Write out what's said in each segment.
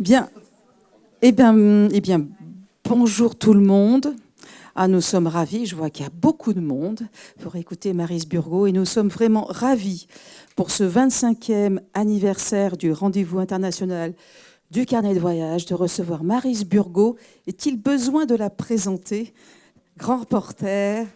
Bien, eh bien, bonjour tout le monde. Ah, nous sommes ravis, je vois qu'il y a beaucoup de monde pour écouter Maryse Burgot et nous sommes vraiment ravis pour ce 25e anniversaire du rendez-vous international du carnet de voyage de recevoir Maryse Burgot. Est-il besoin de la présenter? Grand reporter.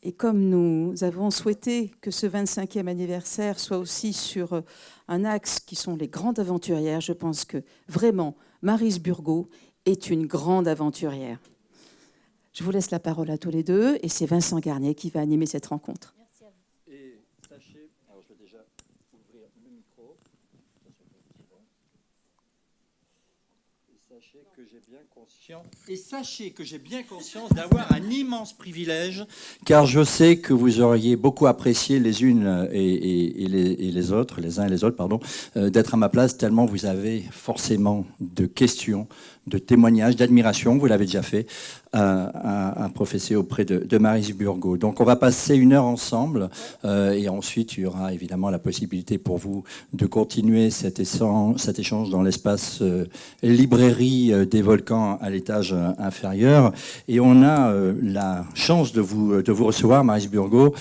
Et comme nous avons souhaité que ce 25e anniversaire soit aussi sur un axe qui sont les grandes aventurières, je pense que vraiment, Maryse Burgot est une grande aventurière. Je vous laisse la parole à tous les deux et c'est Vincent Garnier qui va animer cette rencontre. Merci à vous. Et sachez, alors je vais déjà ouvrir le micro. Et sachez que j'ai bien conscience d'avoir un immense privilège, car je sais que vous auriez beaucoup apprécié les unes et les autres, les uns et les autres, pardon, d'être à ma place, tellement vous avez forcément de questions, de témoignages, d'admiration, vous l'avez déjà fait, à professer auprès de Maryse Burgot. Donc on va passer 1 heure ensemble et ensuite il y aura évidemment la possibilité pour vous de continuer cet échange dans l'espace librairie des volcans à l'étage inférieur. Et on a la chance de vous recevoir, Maryse Burgot,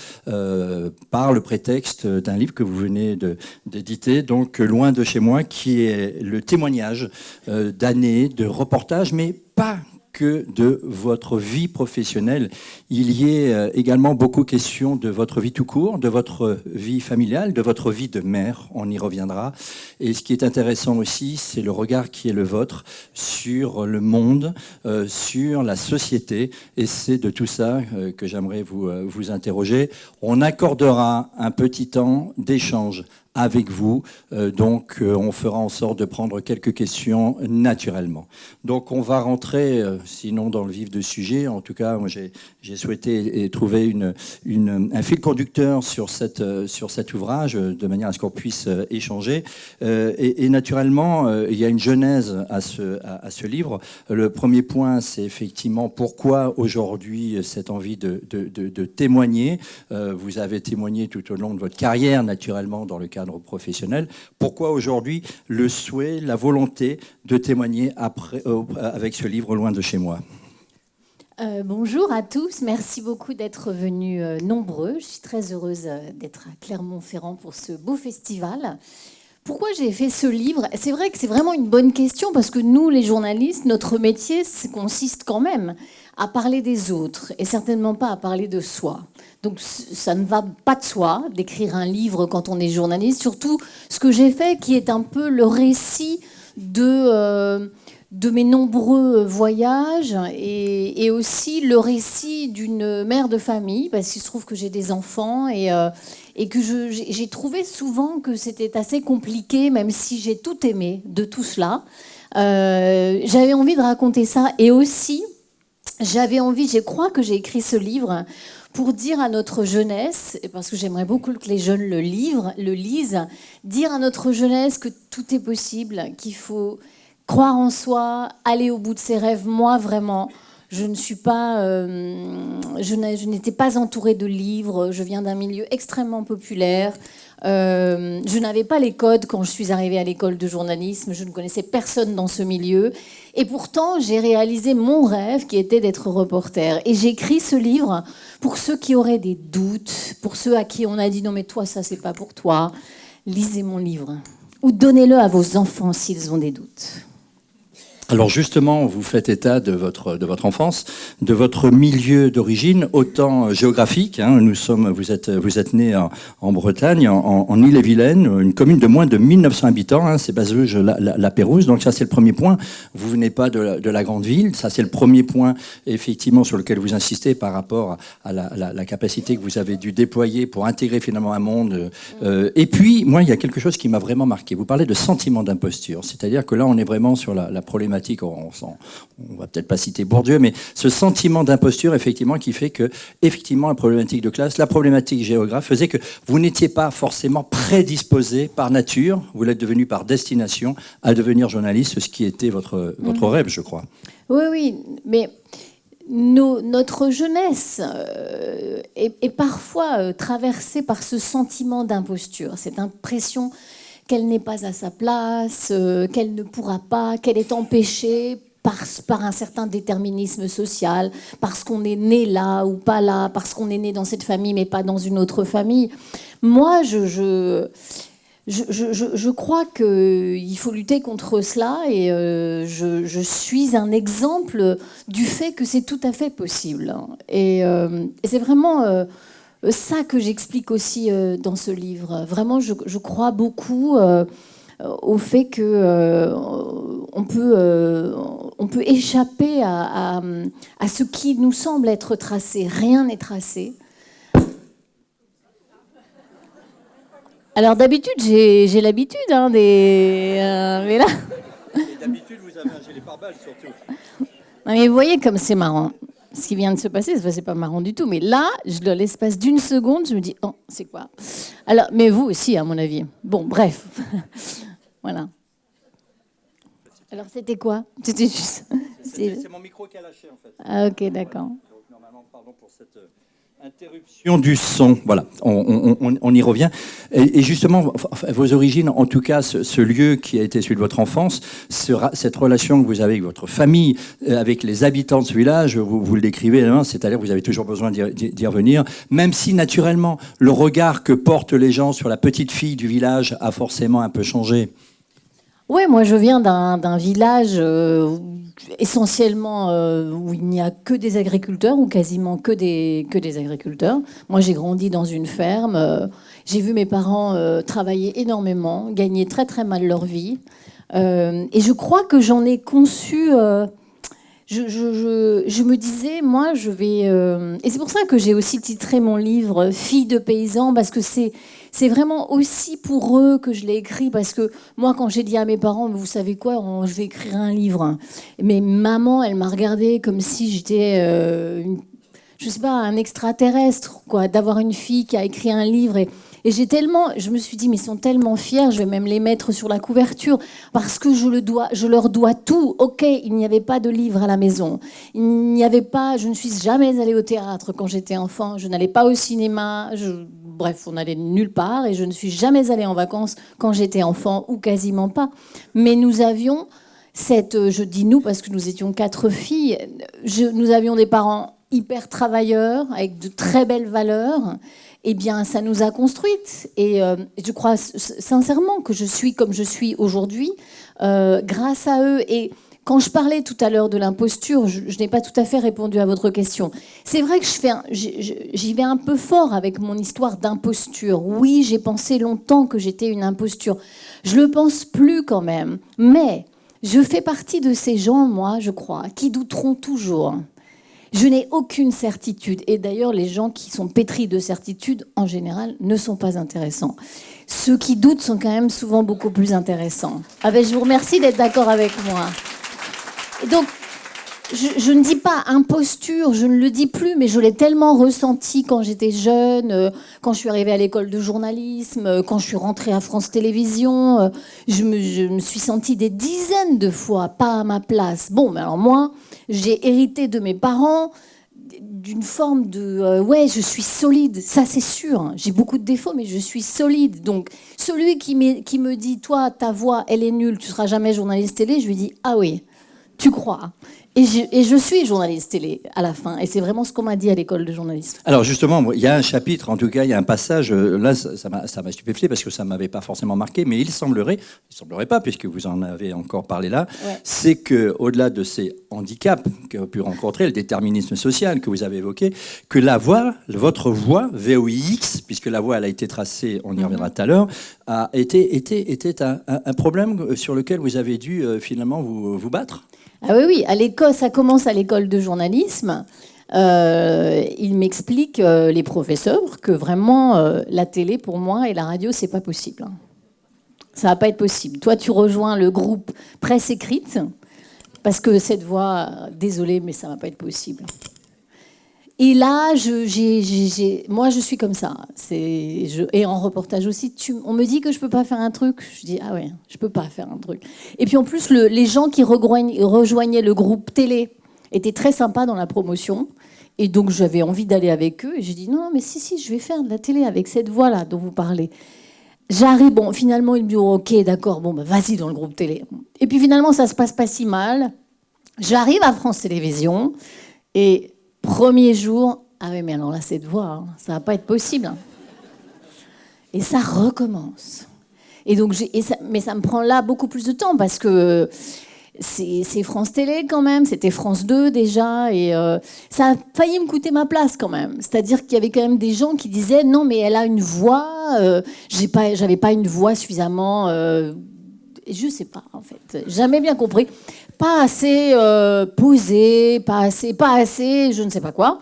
par le prétexte d'un livre que vous venez d'éditer, donc Loin de chez moi, qui est le témoignage d'années de reportages, mais pas que de votre vie professionnelle. Il y est également beaucoup question de votre vie tout court, de votre vie familiale, de votre vie de mère, on y reviendra. Et ce qui est intéressant aussi, c'est le regard qui est le vôtre sur le monde, sur la société. Et c'est de tout ça que j'aimerais vous interroger. On accordera un petit temps d'échange avec vous. Donc, on fera en sorte de prendre quelques questions naturellement. Donc, on va rentrer, sinon dans le vif du sujet. En tout cas, moi, j'ai souhaité trouver un fil conducteur sur cet ouvrage, de manière à ce qu'on puisse échanger. Et naturellement, il y a une genèse à ce livre. Le premier point, c'est effectivement pourquoi aujourd'hui cette envie de témoigner. Vous avez témoigné tout au long de votre carrière, naturellement, dans le cadre professionnel. Pourquoi aujourd'hui le souhait, la volonté de témoigner avec ce livre Loin de chez moi? Bonjour à tous, merci beaucoup d'être venus nombreux. Je suis très heureuse d'être à Clermont-Ferrand pour ce beau festival. Pourquoi j'ai fait ce livre? C'est vrai que c'est vraiment une bonne question parce que nous, les journalistes, notre métier consiste quand même à parler des autres et certainement pas à parler de soi. Donc ça ne va pas de soi d'écrire un livre quand on est journaliste, surtout ce que j'ai fait qui est un peu le récit de mes nombreux voyages et aussi le récit d'une mère de famille, parce qu'il se trouve que j'ai des enfants et que j'ai trouvé souvent que c'était assez compliqué, même si j'ai tout aimé de tout cela. J'avais envie de raconter ça et aussi je crois que j'ai écrit ce livre pour dire à notre jeunesse, parce que j'aimerais beaucoup que les jeunes le lisent, dire à notre jeunesse que tout est possible, qu'il faut croire en soi, aller au bout de ses rêves. Moi, vraiment, je n'étais pas entourée de livres. Je viens d'un milieu extrêmement populaire. Je n'avais pas les codes quand je suis arrivée à l'école de journalisme. Je ne connaissais personne dans ce milieu. Et pourtant, j'ai réalisé mon rêve qui était d'être reporter. Et j'ai écrit ce livre pour ceux qui auraient des doutes, pour ceux à qui on a dit « Non, mais toi, ça, c'est pas pour toi. Lisez mon livre. » Ou donnez-le à vos enfants s'ils ont des doutes. Alors justement, vous faites état de votre enfance, de votre milieu d'origine, autant géographique. Vous êtes né en Bretagne, en Ille-et-Vilaine, une commune de moins de 1900 habitants. C'est Bazouges, la Pérouse. Donc ça, c'est le premier point. Vous venez pas de la grande ville. Ça, c'est le premier point, effectivement, sur lequel vous insistez par rapport à la capacité que vous avez dû déployer pour intégrer finalement un monde. Et puis, moi, il y a quelque chose qui m'a vraiment marqué. Vous parlez de sentiment d'imposture. C'est-à-dire que là, on est vraiment sur la problématique. On va peut-être pas citer Bourdieu, mais ce sentiment d'imposture, effectivement, qui fait que, effectivement, la problématique de classe, la problématique géographique faisait que vous n'étiez pas forcément prédisposé par nature, vous l'êtes devenu par destination, à devenir journaliste, ce qui était votre rêve, je crois. Oui, mais notre jeunesse est parfois traversée par ce sentiment d'imposture, cette impression qu'elle n'est pas à sa place, qu'elle ne pourra pas, qu'elle est empêchée par un certain déterminisme social, parce qu'on est né là ou pas là, parce qu'on est né dans cette famille mais pas dans une autre famille. Moi, je crois qu'il faut lutter contre cela et je suis un exemple du fait que c'est tout à fait possible. Et c'est vraiment ça que j'explique aussi dans ce livre. Vraiment, je crois beaucoup au fait que on peut échapper à ce qui nous semble être tracé. Rien n'est tracé. Alors d'habitude, j'ai l'habitude mais là... Et d'habitude, vous avez un gilet pare-balles surtout. Non, mais vous voyez comme c'est marrant. Ce qui vient de se passer, c'est pas marrant du tout. Mais là, dans l'espace d'une seconde, je me dis, oh, c'est quoi? Alors, mais vous aussi, à mon avis. Bon, bref. Voilà. Alors, c'était quoi? C'était juste... C'est mon micro qui a lâché, en fait. Ah, ok, d'accord. Donc, normalement, pardon pour cette interruption du son. Voilà, on y revient. Et justement, vos origines, en tout cas, ce lieu qui a été celui de votre enfance, cette relation que vous avez avec votre famille, avec les habitants de ce village, vous le décrivez, hein, c'est-à-dire que vous avez toujours besoin d'y revenir, même si naturellement, le regard que portent les gens sur la petite fille du village a forcément un peu changé. Ouais, moi je viens d'un village essentiellement où il n'y a que des agriculteurs ou quasiment que des agriculteurs. Moi j'ai grandi dans une ferme, j'ai vu mes parents travailler énormément, gagner très très mal leur vie. Et je crois que j'en ai conçu... Je me disais, moi, je vais... Et c'est pour ça que j'ai aussi titré mon livre « Fille de paysans », parce que c'est vraiment aussi pour eux que je l'ai écrit, parce que moi, quand j'ai dit à mes parents, vous savez quoi, je vais écrire un livre. Mais maman, elle m'a regardée comme si j'étais, je sais pas, un extraterrestre, quoi, d'avoir une fille qui a écrit un livre. Et je me suis dit, mais ils sont tellement fiers, je vais même les mettre sur la couverture, parce que je leur dois tout. Ok, il n'y avait pas de livre à la maison. Je ne suis jamais allée au théâtre quand j'étais enfant, je n'allais pas au cinéma, bref, on n'allait nulle part, et je ne suis jamais allée en vacances quand j'étais enfant, ou quasiment pas. Mais nous avions je dis nous parce que nous étions 4 filles, nous avions des parents hyper travailleurs, avec de très belles valeurs. Eh bien, ça nous a construites. Et je crois sincèrement que je suis comme je suis aujourd'hui grâce à eux. Et quand je parlais tout à l'heure de l'imposture, je n'ai pas tout à fait répondu à votre question. C'est vrai que j'y vais un peu fort avec mon histoire d'imposture. Oui, j'ai pensé longtemps que j'étais une imposture. Je le pense plus quand même. Mais je fais partie de ces gens, moi, je crois, qui douteront toujours. Je n'ai aucune certitude. Et d'ailleurs, les gens qui sont pétris de certitude, en général, ne sont pas intéressants. Ceux qui doutent sont quand même souvent beaucoup plus intéressants. Ah ben, je vous remercie d'être d'accord avec moi. Et donc, je ne dis pas imposture, je ne le dis plus, mais je l'ai tellement ressenti quand j'étais jeune, quand je suis arrivée à l'école de journalisme, quand je suis rentrée à France Télévisions. Je me suis sentie des dizaines de fois pas à ma place. Bon, mais alors moi, j'ai hérité de mes parents d'une forme de ouais, je suis solide, ça c'est sûr, hein. J'ai beaucoup de défauts, mais je suis solide. Donc, celui qui me dit, toi, ta voix, elle est nulle, tu seras jamais journaliste télé, je lui dis, ah oui, tu crois. Et je suis journaliste télé à la fin. Et c'est vraiment ce qu'on m'a dit à l'école de journalisme. Alors justement, il y a un chapitre, en tout cas, il y a un passage, là, ça m'a stupéfié parce que ça ne m'avait pas forcément marqué, mais il semblerait pas, puisque vous en avez encore parlé là, ouais. C'est qu'au-delà de ces handicaps que vous avez pu rencontrer, le déterminisme social que vous avez évoqué, que votre voix, VOIX, puisque la voix, elle a été tracée, on y reviendra tout à l'heure, était un problème sur lequel vous avez dû finalement vous battre. Ah oui, à l'école, ça commence à l'école de journalisme. Ils m'expliquent, les professeurs, que vraiment la télé pour moi et la radio, c'est pas possible. Ça va pas être possible. Toi, tu rejoins le groupe presse écrite parce que cette voix, désolée, mais ça va pas être possible. Et là, moi, je suis comme ça. Et en reportage aussi, on me dit que je peux pas faire un truc. Je dis, ah ouais, je peux pas faire un truc. Et puis en plus, les gens qui rejoignaient le groupe télé, étaient très sympas dans la promotion. Et donc, j'avais envie d'aller avec eux. Et j'ai dit, non, mais si, je vais faire de la télé avec cette voix-là dont vous parlez. J'arrive, bon, finalement, ils me disent, oh, ok, d'accord, bon, bah, vas-y dans le groupe télé. Et puis finalement, ça se passe pas si mal. J'arrive à France Télévisions. Et premier jour, ah oui, mais alors là, cette voix, hein, ça va pas être possible. Hein. Et ça recommence. Et donc, mais ça me prend là beaucoup plus de temps parce que c'est France Télé quand même, c'était France 2 déjà, et ça a failli me coûter ma place quand même. C'est-à-dire qu'il y avait quand même des gens qui disaient non, mais elle a une voix, j'avais pas une voix suffisamment, je sais pas en fait, jamais bien compris, pas assez posée, pas assez, je ne sais pas quoi.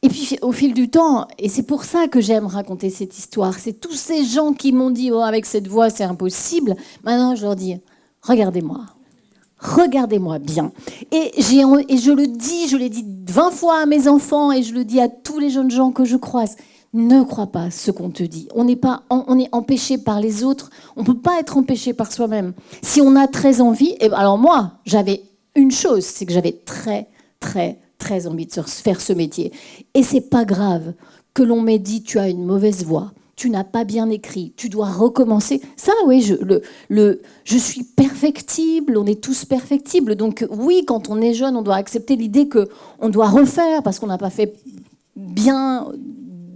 Et puis au fil du temps, et c'est pour ça que j'aime raconter cette histoire, c'est tous ces gens qui m'ont dit oh avec cette voix c'est impossible. Maintenant je leur dis regardez-moi. Regardez-moi bien. Et je l'ai dit 20 fois à mes enfants et je le dis à tous les jeunes gens que je croise. Ne crois pas ce qu'on te dit. On est empêché par les autres. On ne peut pas être empêché par soi-même. Si on a très envie, alors moi, j'avais une chose, c'est que j'avais très, très, très envie de faire ce métier. Et c'est pas grave que l'on m'ait dit tu as une mauvaise voix. Tu n'as pas bien écrit, tu dois recommencer. Ça, oui, je suis perfectible, on est tous perfectibles. Donc oui, quand on est jeune, on doit accepter l'idée qu'on doit refaire parce qu'on n'a pas fait bien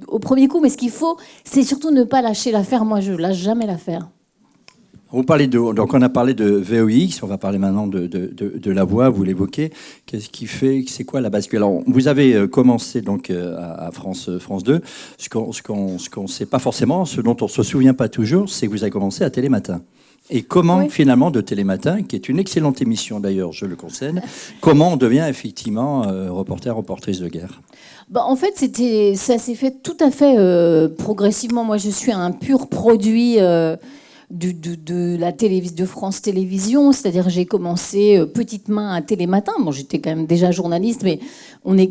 au premier coup. Mais ce qu'il faut, c'est surtout ne pas lâcher l'affaire. Moi, je ne lâche jamais l'affaire. Donc on a parlé de VOX, on va parler maintenant de la voix, vous l'évoquez. Qu'est-ce qui fait, c'est quoi la bascule? Alors, vous avez commencé donc à France 2. Ce qu'on ne sait pas forcément, ce dont on ne se souvient pas toujours, c'est que vous avez commencé à Télématin. Et comment finalement de Télématin, qui est une excellente émission d'ailleurs, je le concède, comment on devient effectivement reportrice de guerre? En fait, ça s'est fait tout à fait progressivement. Moi, je suis un pur produit de France Télévisions, c'est-à-dire j'ai commencé petite main à Télématin. Bon, j'étais quand même déjà journaliste, mais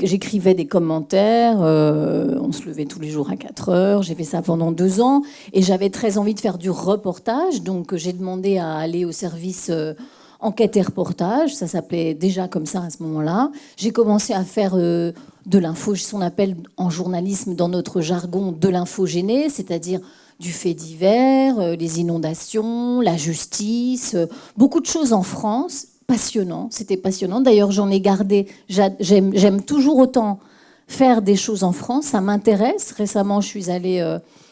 j'écrivais des commentaires, on se levait tous les jours à 4 heures, j'ai fait ça pendant 2 ans, et j'avais très envie de faire du reportage, donc j'ai demandé à aller au service enquête et reportage, ça s'appelait déjà comme ça à ce moment-là. J'ai commencé à faire de l'info, ce qu'on appelle en journalisme, dans notre jargon, de l'infogéné, c'est-à-dire du fait divers, les inondations, la justice, beaucoup de choses en France. Passionnant, c'était passionnant. D'ailleurs, j'en ai gardé, j'aime toujours autant faire des choses en France, ça m'intéresse. Récemment, je suis allée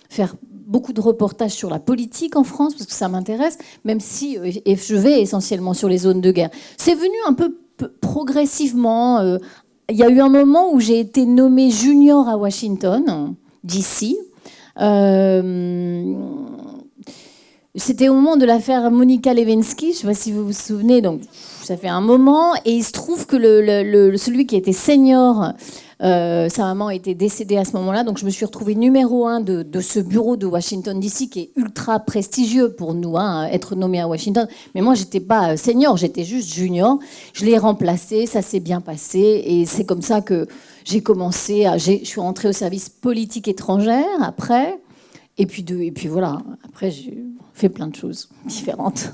faire beaucoup de reportages sur la politique en France, parce que ça m'intéresse, même si et je vais essentiellement sur les zones de guerre. C'est venu un peu progressivement. Il y a eu un moment où j'ai été nommée junior à Washington, D.C., c'était au moment de l'affaire Monica Lewinsky, je ne sais pas si vous vous souvenez, donc ça fait un moment, et il se trouve que celui qui était senior, sa maman était décédée à ce moment-là, donc je me suis retrouvée numéro 1 de ce bureau de Washington DC qui est ultra prestigieux pour nous, être nommé à Washington. Mais moi, j'étais pas senior, j'étais juste junior. Je l'ai remplacé, ça s'est bien passé, et c'est comme ça que j'ai commencé. Je suis rentrée au service politique étrangère après, et puis voilà. Après, j'ai fait plein de choses différentes.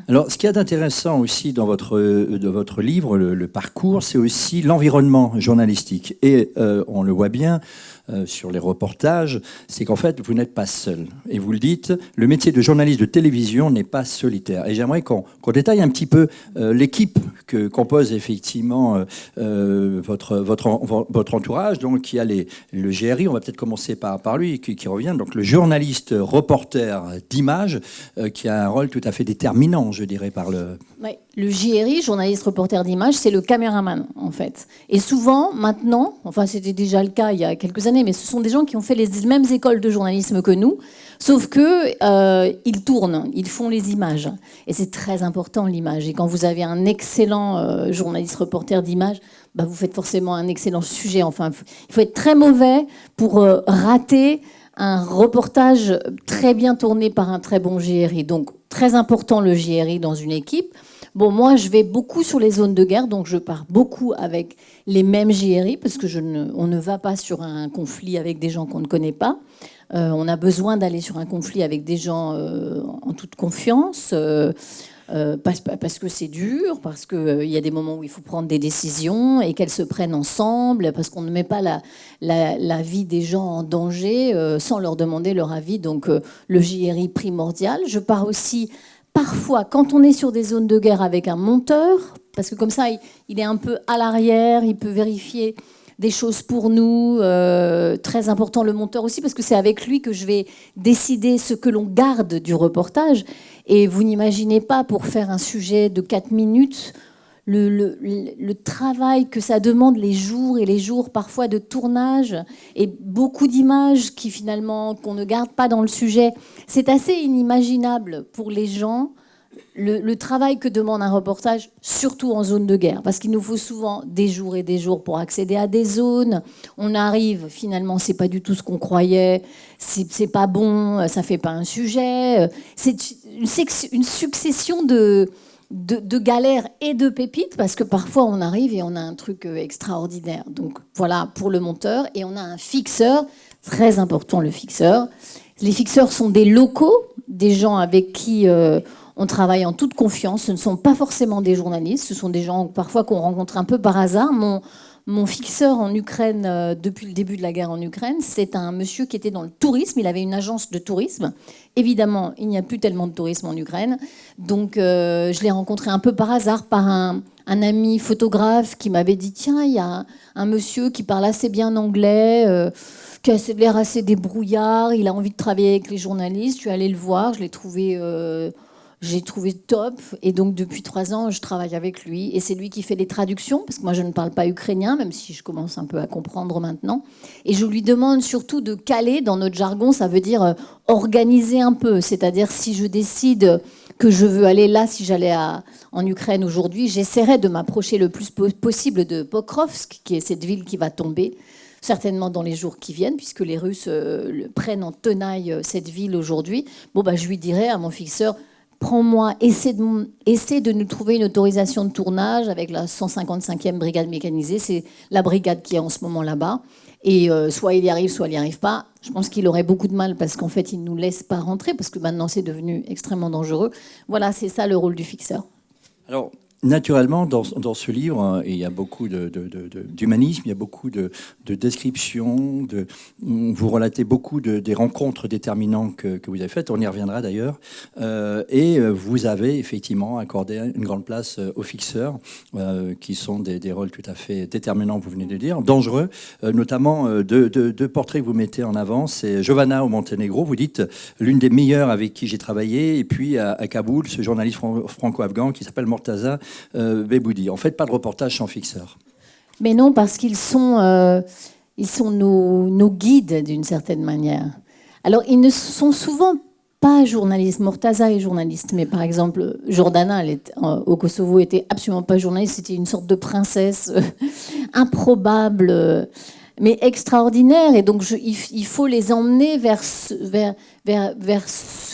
Alors, ce qu'il y a d'intéressant aussi dans votre livre, le parcours, c'est aussi l'environnement journalistique. Et on le voit bien sur les reportages, c'est qu'en fait, vous n'êtes pas seul. Et vous le dites, le métier de journaliste de télévision n'est pas solitaire. Et j'aimerais qu'on détaille un petit peu l'équipe que compose effectivement votre entourage. Donc, il y a le GRI, on va peut-être commencer par lui, qui revient. Donc, le journaliste reporter d'image, qui a un rôle tout à fait déterminant, je dirais, Oui, le JRI, journaliste reporter d'image, c'est le caméraman, en fait. Et souvent, maintenant, enfin c'était déjà le cas il y a quelques années, mais ce sont des gens qui ont fait les mêmes écoles de journalisme que nous, sauf que ils tournent, ils font les images. Et c'est très important, l'image. Et quand vous avez un excellent journaliste reporter d'image, vous faites forcément un excellent sujet. Enfin, il faut être très mauvais pour rater un reportage très bien tourné par un très bon JRI. Donc, très important le JRI dans une équipe. Bon, moi, je vais beaucoup sur les zones de guerre, donc je pars beaucoup avec les mêmes JRI, parce que on ne va pas sur un conflit avec des gens qu'on ne connaît pas. On a besoin d'aller sur un conflit avec des gens en toute confiance. parce que c'est dur, parce qu'il y a des moments où il faut prendre des décisions et qu'elles se prennent ensemble, parce qu'on ne met pas la vie des gens en danger sans leur demander leur avis. Donc le JRI primordial. Je pars aussi parfois, quand on est sur des zones de guerre avec un monteur, parce que comme ça, il est un peu à l'arrière, il peut vérifier des choses pour nous. Très important le monteur aussi, parce que c'est avec lui que je vais décider ce que l'on garde du reportage. Et vous n'imaginez pas, pour faire un sujet de 4 minutes, le travail que ça demande, les jours et les jours parfois de tournage, et beaucoup d'images qui finalement qu'on ne garde pas dans le sujet. C'est assez inimaginable pour les gens. Le travail que demande un reportage, surtout en zone de guerre, parce qu'il nous faut souvent des jours et des jours pour accéder à des zones. On arrive, finalement, c'est pas du tout ce qu'on croyait, c'est pas bon, ça fait pas un sujet. C'est une succession de galères et de pépites, parce que parfois on arrive et on a un truc extraordinaire. Donc voilà pour le monteur. Et on a un fixeur, très important le fixeur. Les fixeurs sont des locaux, des gens avec qui on travaille en toute confiance. Ce ne sont pas forcément des journalistes, ce sont des gens parfois qu'on rencontre un peu par hasard. Mon fixeur en Ukraine, depuis le début de la guerre en Ukraine, c'est un monsieur qui était dans le tourisme. Il avait une agence de tourisme. Évidemment, il n'y a plus tellement de tourisme en Ukraine. Donc, je l'ai rencontré un peu par hasard par un ami photographe qui m'avait dit « Tiens, il y a un monsieur qui parle assez bien anglais, qui a l'air assez débrouillard. Il a envie de travailler avec les journalistes. Je suis allée le voir. Je l'ai trouvé... j'ai trouvé top, et donc depuis 3 ans, je travaille avec lui, et c'est lui qui fait les traductions, parce que moi je ne parle pas ukrainien, même si je commence un peu à comprendre maintenant, et je lui demande surtout de caler, dans notre jargon, ça veut dire organiser un peu, c'est-à-dire si je décide que je veux aller là, si j'allais en Ukraine aujourd'hui, j'essaierai de m'approcher le plus possible de Pokrovsk, qui est cette ville qui va tomber, certainement dans les jours qui viennent, puisque les Russes prennent en tenaille cette ville aujourd'hui. Bon, bah, je lui dirai à mon fixeur, prends-moi, essaie de nous trouver une autorisation de tournage avec la 155e brigade mécanisée. C'est la brigade qui est en ce moment là-bas. Et soit il y arrive, soit il n'y arrive pas. Je pense qu'il aurait beaucoup de mal parce qu'en fait, il ne nous laisse pas rentrer parce que maintenant, c'est devenu extrêmement dangereux. Voilà, c'est ça le rôle du fixeur. Alors, naturellement, dans ce livre, il y a beaucoup d'humanisme, il y a beaucoup de descriptions, vous relatez beaucoup des rencontres déterminantes que vous avez faites, on y reviendra d'ailleurs, et vous avez effectivement accordé une grande place aux fixeurs, qui sont des rôles tout à fait déterminants, vous venez de dire, dangereux, notamment deux portraits que vous mettez en avant, c'est Jovana au Monténégro, vous dites l'une des meilleures avec qui j'ai travaillé, et puis à Kaboul, ce journaliste franco-afghan qui s'appelle Mortaza Beboudi. En fait, pas de reportage sans fixeur. Mais non, parce qu'ils sont nos guides d'une certaine manière. Alors, ils ne sont souvent pas journalistes. Mortaza est journaliste, mais par exemple, Jordana, au Kosovo, était absolument pas journaliste. C'était une sorte de princesse improbable, mais extraordinaire. Et donc, il faut les emmener vers ce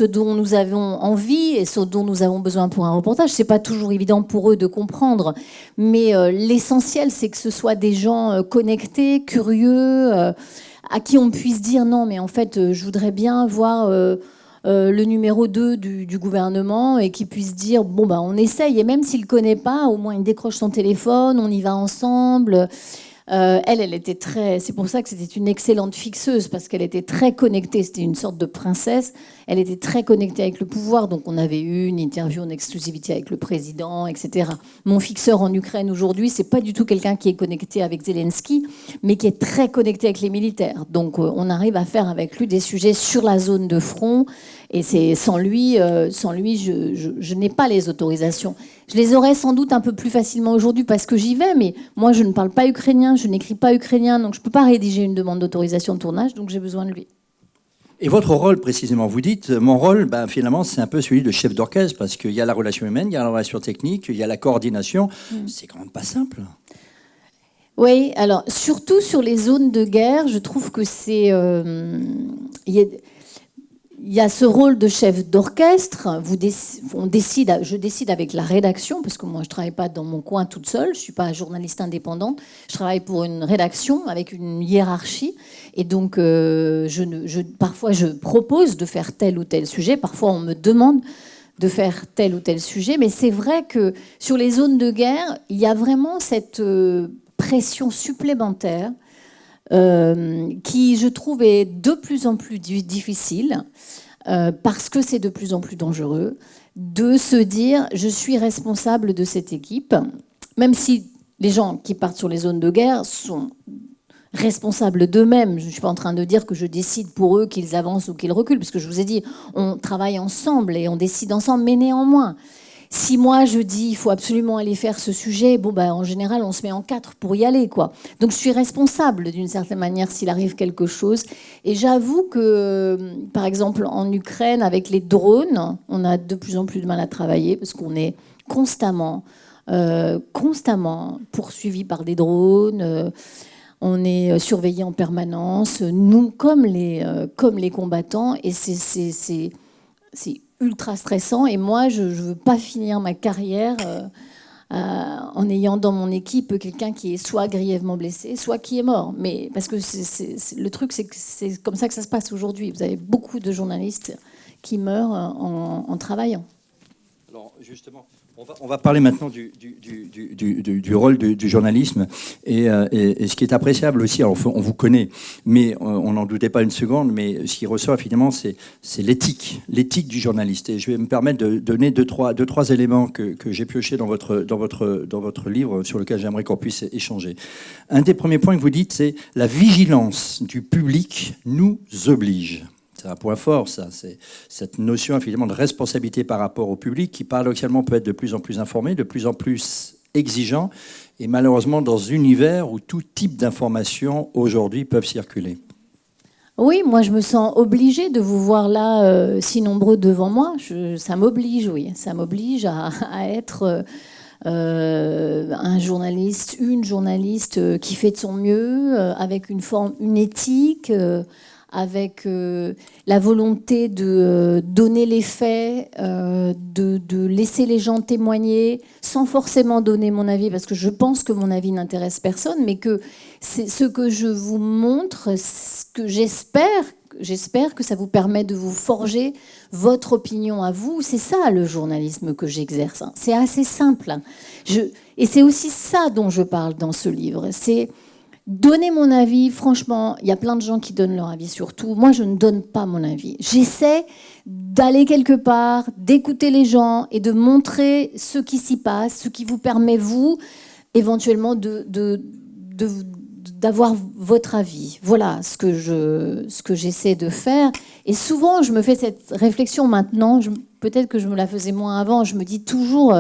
dont nous avons envie et ce dont nous avons besoin pour un reportage. C'est pas toujours évident pour eux de comprendre, mais l'essentiel, c'est que ce soit des gens connectés, curieux, à qui on puisse dire non, mais en fait, je voudrais bien voir le numéro 2 du gouvernement et qui puisse dire bon, ben, on essaye. Et même s'il ne connaît pas, au moins il décroche son téléphone, on y va ensemble. Elle était très... C'est pour ça que c'était une excellente fixeuse, parce qu'elle était très connectée. C'était une sorte de princesse. Elle était très connectée avec le pouvoir. Donc on avait eu une interview en exclusivité avec le président, etc. Mon fixeur en Ukraine aujourd'hui, c'est pas du tout quelqu'un qui est connecté avec Zelensky, mais qui est très connecté avec les militaires. Donc on arrive à faire avec lui des sujets sur la zone de front. Et c'est sans lui, je n'ai pas les autorisations. Je les aurais sans doute un peu plus facilement aujourd'hui parce que j'y vais, mais moi je ne parle pas ukrainien, je n'écris pas ukrainien, donc je ne peux pas rédiger une demande d'autorisation de tournage, donc j'ai besoin de lui. Et votre rôle, précisément, vous dites, mon rôle, finalement, c'est un peu celui de chef d'orchestre, parce qu'il y a la relation humaine, il y a la relation technique, il y a la coordination. C'est quand même pas simple. Oui, alors surtout sur les zones de guerre, je trouve que c'est... Il y a ce rôle de chef d'orchestre. Je décide avec la rédaction, parce que moi, je ne travaille pas dans mon coin toute seule. Je ne suis pas journaliste indépendante. Je travaille pour une rédaction avec une hiérarchie. Et donc, parfois, je propose de faire tel ou tel sujet. Parfois, on me demande de faire tel ou tel sujet, mais c'est vrai que sur les zones de guerre, il y a vraiment cette pression supplémentaire qui, je trouve, est de plus en plus difficile parce que c'est de plus en plus dangereux de se dire je suis responsable de cette équipe, même si les gens qui partent sur les zones de guerre sont responsables d'eux-mêmes. Je ne suis pas en train de dire que je décide pour eux qu'ils avancent ou qu'ils reculent, parce que je vous ai dit, on travaille ensemble et on décide ensemble, mais néanmoins, si moi je dis il faut absolument aller faire ce sujet, en général on se met en 4 pour y aller, quoi. Donc je suis responsable d'une certaine manière s'il arrive quelque chose. Et j'avoue que, par exemple, en Ukraine, avec les drones, on a de plus en plus de mal à travailler parce qu'on est constamment poursuivi par des drones. On est surveillé en permanence, nous comme les combattants, et c'est ultra stressant. Et moi, je ne veux pas finir ma carrière en ayant dans mon équipe quelqu'un qui est soit grièvement blessé, soit qui est mort. Mais parce que le truc, c'est que c'est comme ça que ça se passe aujourd'hui. Vous avez beaucoup de journalistes qui meurent en travaillant. Alors justement, on va parler maintenant du rôle du journalisme et ce qui est appréciable aussi. Alors, on vous connaît, mais on n'en doutait pas une seconde. Mais ce qui ressort finalement, c'est l'éthique du journaliste. Et je vais me permettre de donner deux, trois éléments que j'ai piochés dans votre livre sur lequel j'aimerais qu'on puisse échanger. Un des premiers points que vous dites, c'est la vigilance du public nous oblige. C'est un point fort, ça. C'est cette notion, finalement, de responsabilité par rapport au public qui, paradoxalement, peut être de plus en plus informé, de plus en plus exigeant, et malheureusement dans un univers où tout type d'informations, aujourd'hui, peuvent circuler. Oui, moi, je me sens obligée de vous voir là, si nombreux devant moi. Ça m'oblige, oui. Ça m'oblige à être un journaliste, une journaliste qui fait de son mieux, avec une éthique, avec la volonté de donner les faits, de laisser les gens témoigner, sans forcément donner mon avis, parce que je pense que mon avis n'intéresse personne, mais que c'est ce que je vous montre, ce que j'espère que ça vous permet de vous forger votre opinion à vous. C'est ça le journalisme que j'exerce. C'est assez simple. Et c'est aussi ça dont je parle dans ce livre. C'est donner mon avis. Franchement, il y a plein de gens qui donnent leur avis sur tout. Moi, je ne donne pas mon avis. J'essaie d'aller quelque part, d'écouter les gens et de montrer ce qui s'y passe, ce qui vous permet, vous, éventuellement, d'avoir votre avis. Voilà ce que j'essaie de faire. Et souvent, je me fais cette réflexion maintenant. Peut-être que je me la faisais moins avant. Je me dis toujours...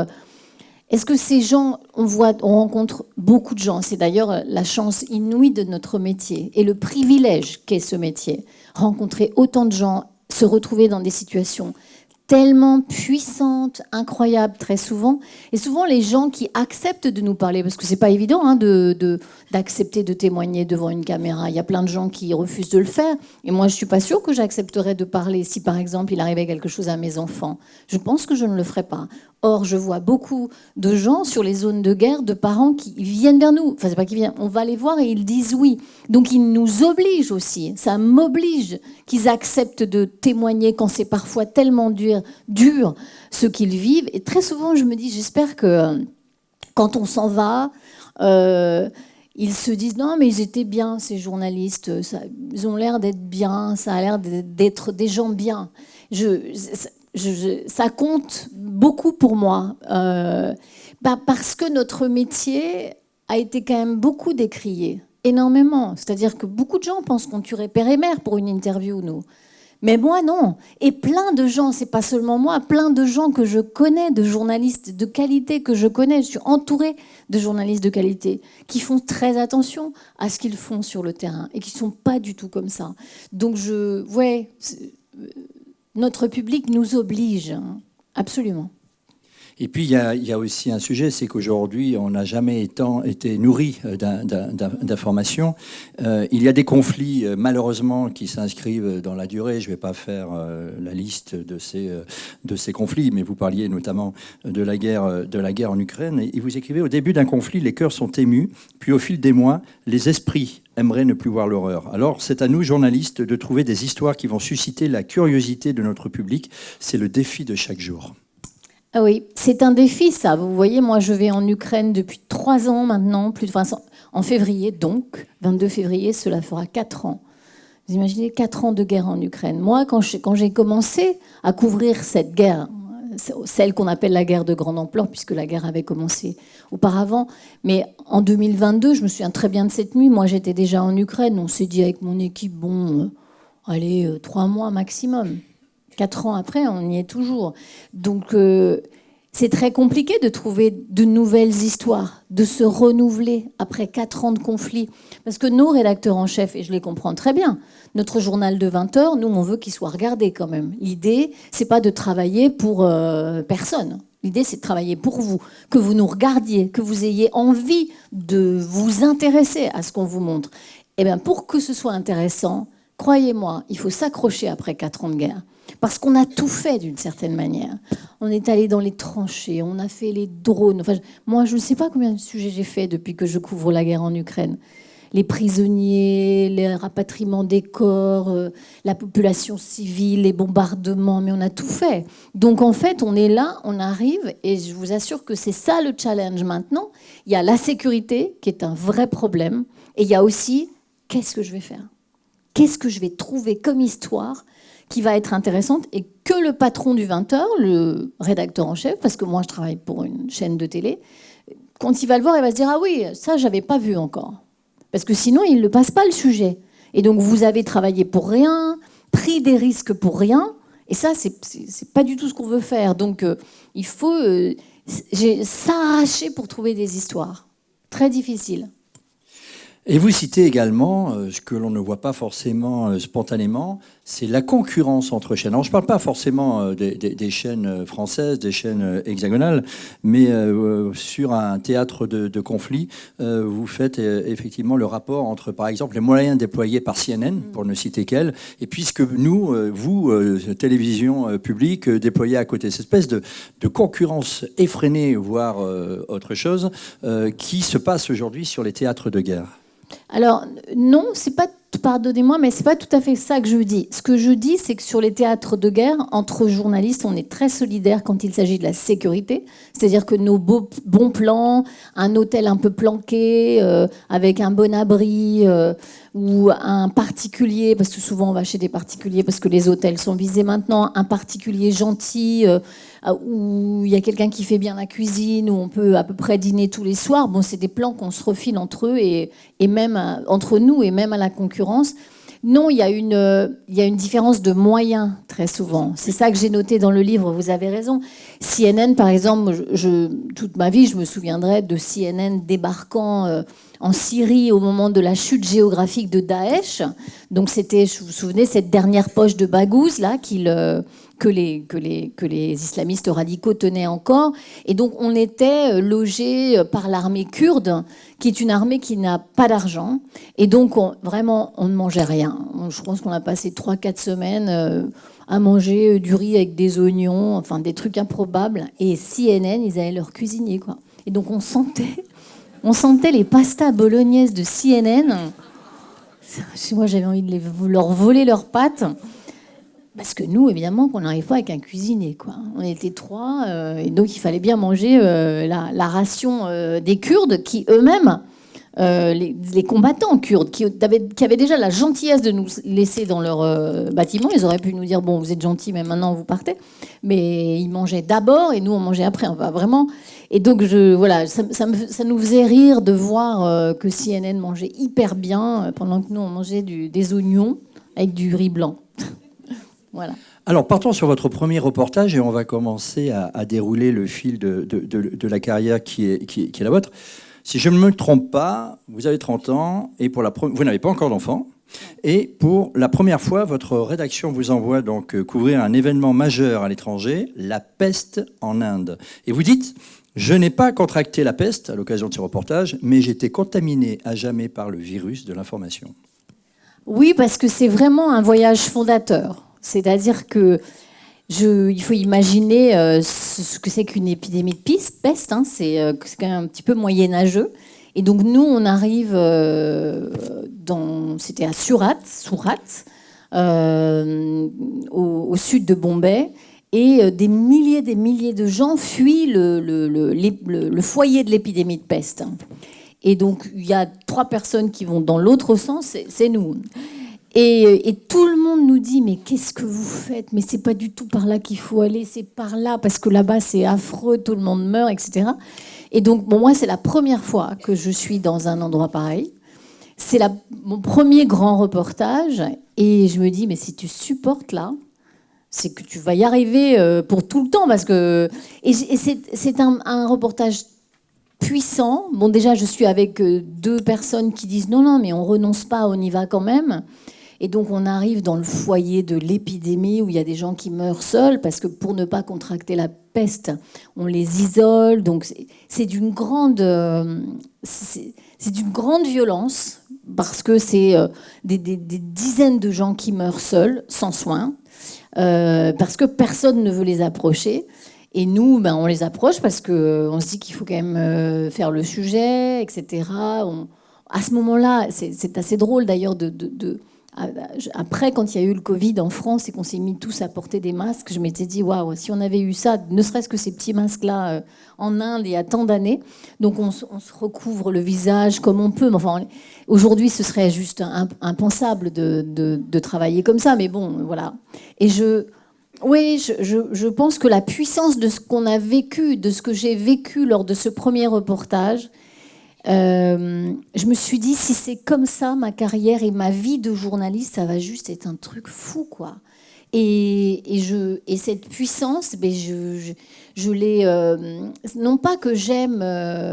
Est-ce que ces gens, on rencontre beaucoup de gens, c'est d'ailleurs la chance inouïe de notre métier et le privilège qu'est ce métier, rencontrer autant de gens, se retrouver dans des situations tellement puissantes, incroyables très souvent, et souvent les gens qui acceptent de nous parler, parce que c'est pas évident d'accepter de témoigner devant une caméra, il y a plein de gens qui refusent de le faire, et moi je suis pas sûre que j'accepterais de parler si par exemple il arrivait quelque chose à mes enfants, je pense que je ne le ferais pas. Or, je vois beaucoup de gens sur les zones de guerre, de parents qui viennent vers nous. Enfin, c'est pas qu'ils viennent, on va les voir et ils disent oui. Donc, ils nous obligent aussi. Ça m'oblige qu'ils acceptent de témoigner quand c'est parfois tellement dur ce qu'ils vivent. Et très souvent, je me dis, j'espère que quand on s'en va, ils se disent non, mais ils étaient bien, ces journalistes. Ils ont l'air d'être bien, ça a l'air d'être des gens bien. Ça compte beaucoup pour moi, parce que notre métier a été quand même beaucoup décrié, énormément. C'est-à-dire que beaucoup de gens pensent qu'on tuerait père et mère pour une interview, nous. Mais moi, non. Et plein de gens, c'est pas seulement moi, plein de gens que je connais, de journalistes de qualité que je connais, je suis entourée de journalistes de qualité, qui font très attention à ce qu'ils font sur le terrain et qui sont pas du tout comme ça. Donc, notre public nous oblige, absolument. Et puis, il y a aussi un sujet, c'est qu'aujourd'hui, on n'a jamais été nourri d'informations. Il y a des conflits, malheureusement, qui s'inscrivent dans la durée. Je ne vais pas faire la liste de ces conflits, mais vous parliez notamment de la guerre en Ukraine. Et vous écrivez, au début d'un conflit, les cœurs sont émus, puis au fil des mois, les esprits aimeraient ne plus voir l'horreur. Alors, c'est à nous, journalistes, de trouver des histoires qui vont susciter la curiosité de notre public. C'est le défi de chaque jour. Ah oui, c'est un défi, ça. Vous voyez, moi, je vais en Ukraine depuis 3 ans maintenant, en février, donc, 22 février, cela fera 4 ans. Vous imaginez 4 ans de guerre en Ukraine. Moi, quand j'ai commencé à couvrir cette guerre, celle qu'on appelle la guerre de grande ampleur, puisque la guerre avait commencé auparavant, mais en 2022, je me souviens très bien de cette nuit, moi j'étais déjà en Ukraine, on s'est dit avec mon équipe, bon, allez, 3 mois maximum. 4 ans après, on y est toujours. Donc, c'est très compliqué de trouver de nouvelles histoires, de se renouveler après 4 ans de conflit. Parce que nos rédacteurs en chef, et je les comprends très bien, notre journal de 20 heures, nous, on veut qu'il soit regardé quand même. L'idée, c'est pas de travailler pour personne. L'idée, c'est de travailler pour vous, que vous nous regardiez, que vous ayez envie de vous intéresser à ce qu'on vous montre. Eh bien, pour que ce soit intéressant, croyez-moi, il faut s'accrocher après 4 ans de guerre. Parce qu'on a tout fait d'une certaine manière. On est allé dans les tranchées, on a fait les drones. Enfin, moi, je ne sais pas combien de sujets j'ai fait depuis que je couvre la guerre en Ukraine. Les prisonniers, les rapatriements des corps, la population civile, les bombardements, mais on a tout fait. Donc en fait, on est là, on arrive, et je vous assure que c'est ça le challenge maintenant. Il y a la sécurité, qui est un vrai problème, et il y a aussi, qu'est-ce que je vais faire ? Qu'est-ce que je vais trouver comme histoire qui va être intéressante et que le patron du 20h, le rédacteur en chef, parce que moi je travaille pour une chaîne de télé, quand il va le voir, il va se dire « Ah oui, ça j'avais pas vu encore ». Parce que sinon, il ne passe pas le sujet. Et donc vous avez travaillé pour rien, pris des risques pour rien, et ça c'est pas du tout ce qu'on veut faire. Donc il faut s'arracher pour trouver des histoires. Très difficile. Et vous citez également, ce que l'on ne voit pas forcément spontanément, c'est la concurrence entre chaînes. Alors, je ne parle pas forcément des chaînes françaises, des chaînes hexagonales, mais sur un théâtre de conflit, vous faites effectivement le rapport entre, par exemple, les moyens déployés par CNN, pour ne citer qu'elle, et puis ce que nous, télévision publique, déployez à côté. Cette espèce de concurrence effrénée, voire autre chose, qui se passe aujourd'hui sur les théâtres de guerre. Alors non, c'est pas, pardonnez-moi, mais c'est pas tout à fait ça que je dis. Ce que je dis, c'est que sur les théâtres de guerre, entre journalistes, on est très solidaires quand il s'agit de la sécurité. C'est-à-dire que nos bons plans, un hôtel un peu planqué, avec un bon abri, ou un particulier, parce que souvent on va chez des particuliers parce que les hôtels sont visés maintenant, un particulier gentil, où il y a quelqu'un qui fait bien la cuisine, où on peut à peu près dîner tous les soirs. Bon, c'est des plans qu'on se refile entre eux et même entre nous et même à la concurrence. Non, il y a une différence de moyens très souvent. C'est ça que j'ai noté dans le livre, vous avez raison. CNN, par exemple, toute ma vie, je me souviendrai de CNN débarquant en Syrie au moment de la chute géographique de Daesh. Donc c'était, je vous souvenez, cette dernière poche de Baghouz là, que les islamistes radicaux tenaient encore. Et donc on était logé par l'armée kurde, qui est une armée qui n'a pas d'argent. Et donc vraiment, on ne mangeait rien. Je pense qu'on a passé 3-4 semaines à manger du riz avec des oignons, enfin des trucs improbables. Et CNN, ils avaient leur cuisinier, quoi. Et donc on sentait les pastas bolognaises de CNN. Moi, j'avais envie de leur voler leurs pâtes. Parce que nous, évidemment, qu'on n'arrive pas avec un cuisinier, quoi. On était 3, et donc il fallait bien manger la ration des Kurdes qui eux-mêmes, les combattants kurdes, qui avaient déjà la gentillesse de nous laisser dans leur bâtiment. Ils auraient pu nous dire, bon, vous êtes gentils, mais maintenant vous partez. Mais ils mangeaient d'abord et nous, on mangeait après. Enfin, vraiment. Et donc, voilà, ça nous faisait rire de voir que CNN mangeait hyper bien, pendant que nous, on mangeait des oignons avec du riz blanc. Voilà. Alors, partons sur votre premier reportage et on va commencer à dérouler le fil de la carrière qui est la vôtre. Si je ne me trompe pas, vous avez 30 ans et vous n'avez pas encore d'enfant. Et pour la première fois, votre rédaction vous envoie donc couvrir un événement majeur à l'étranger, la peste en Inde. Et vous dites, je n'ai pas contracté la peste à l'occasion de ce reportage, mais j'étais contaminé à jamais par le virus de l'information. Oui, parce que c'est vraiment un voyage fondateur. C'est-à-dire que il faut imaginer ce que c'est qu'une épidémie de peste. Hein, c'est quand même un petit peu moyenâgeux. Et donc nous, on arrive c'était à Surat, au sud de Bombay. et des milliers de gens fuient le foyer de l'épidémie de peste. Et donc, il y a 3 personnes qui vont dans l'autre sens, c'est nous. Et tout le monde nous dit, mais qu'est-ce que vous faites? Mais c'est pas du tout par là qu'il faut aller, c'est par là, parce que là-bas, c'est affreux, tout le monde meurt, etc. Et donc, bon, moi, c'est la première fois que je suis dans un endroit pareil. C'est mon premier grand reportage. Et je me dis, mais si tu supportes là, c'est que tu vas y arriver pour tout le temps. Parce que... Et c'est un reportage puissant. Bon, déjà, je suis avec 2 personnes qui disent non, mais on renonce pas, on y va quand même. Et donc, on arrive dans le foyer de l'épidémie où il y a des gens qui meurent seuls parce que pour ne pas contracter la peste, on les isole. Donc, c'est d'une grande violence parce que c'est des dizaines de gens qui meurent seuls, sans soins, parce que personne ne veut les approcher. Et nous, on les approche parce qu'on se dit qu'il faut quand même faire le sujet, etc. À ce moment-là, c'est assez drôle d'ailleurs après, quand il y a eu le Covid en France et qu'on s'est mis tous à porter des masques, je m'étais dit, waouh, si on avait eu ça, ne serait-ce que ces petits masques-là en Inde il y a tant d'années. Donc on se recouvre le visage comme on peut. Mais enfin, aujourd'hui, ce serait juste impensable de travailler comme ça. Mais bon, voilà. Et je pense que la puissance de ce qu'on a vécu, de ce que j'ai vécu lors de ce premier reportage, je me suis dit, si c'est comme ça, ma carrière et ma vie de journaliste, ça va juste être un truc fou, quoi. Et cette puissance, je l'ai... non pas que j'aime...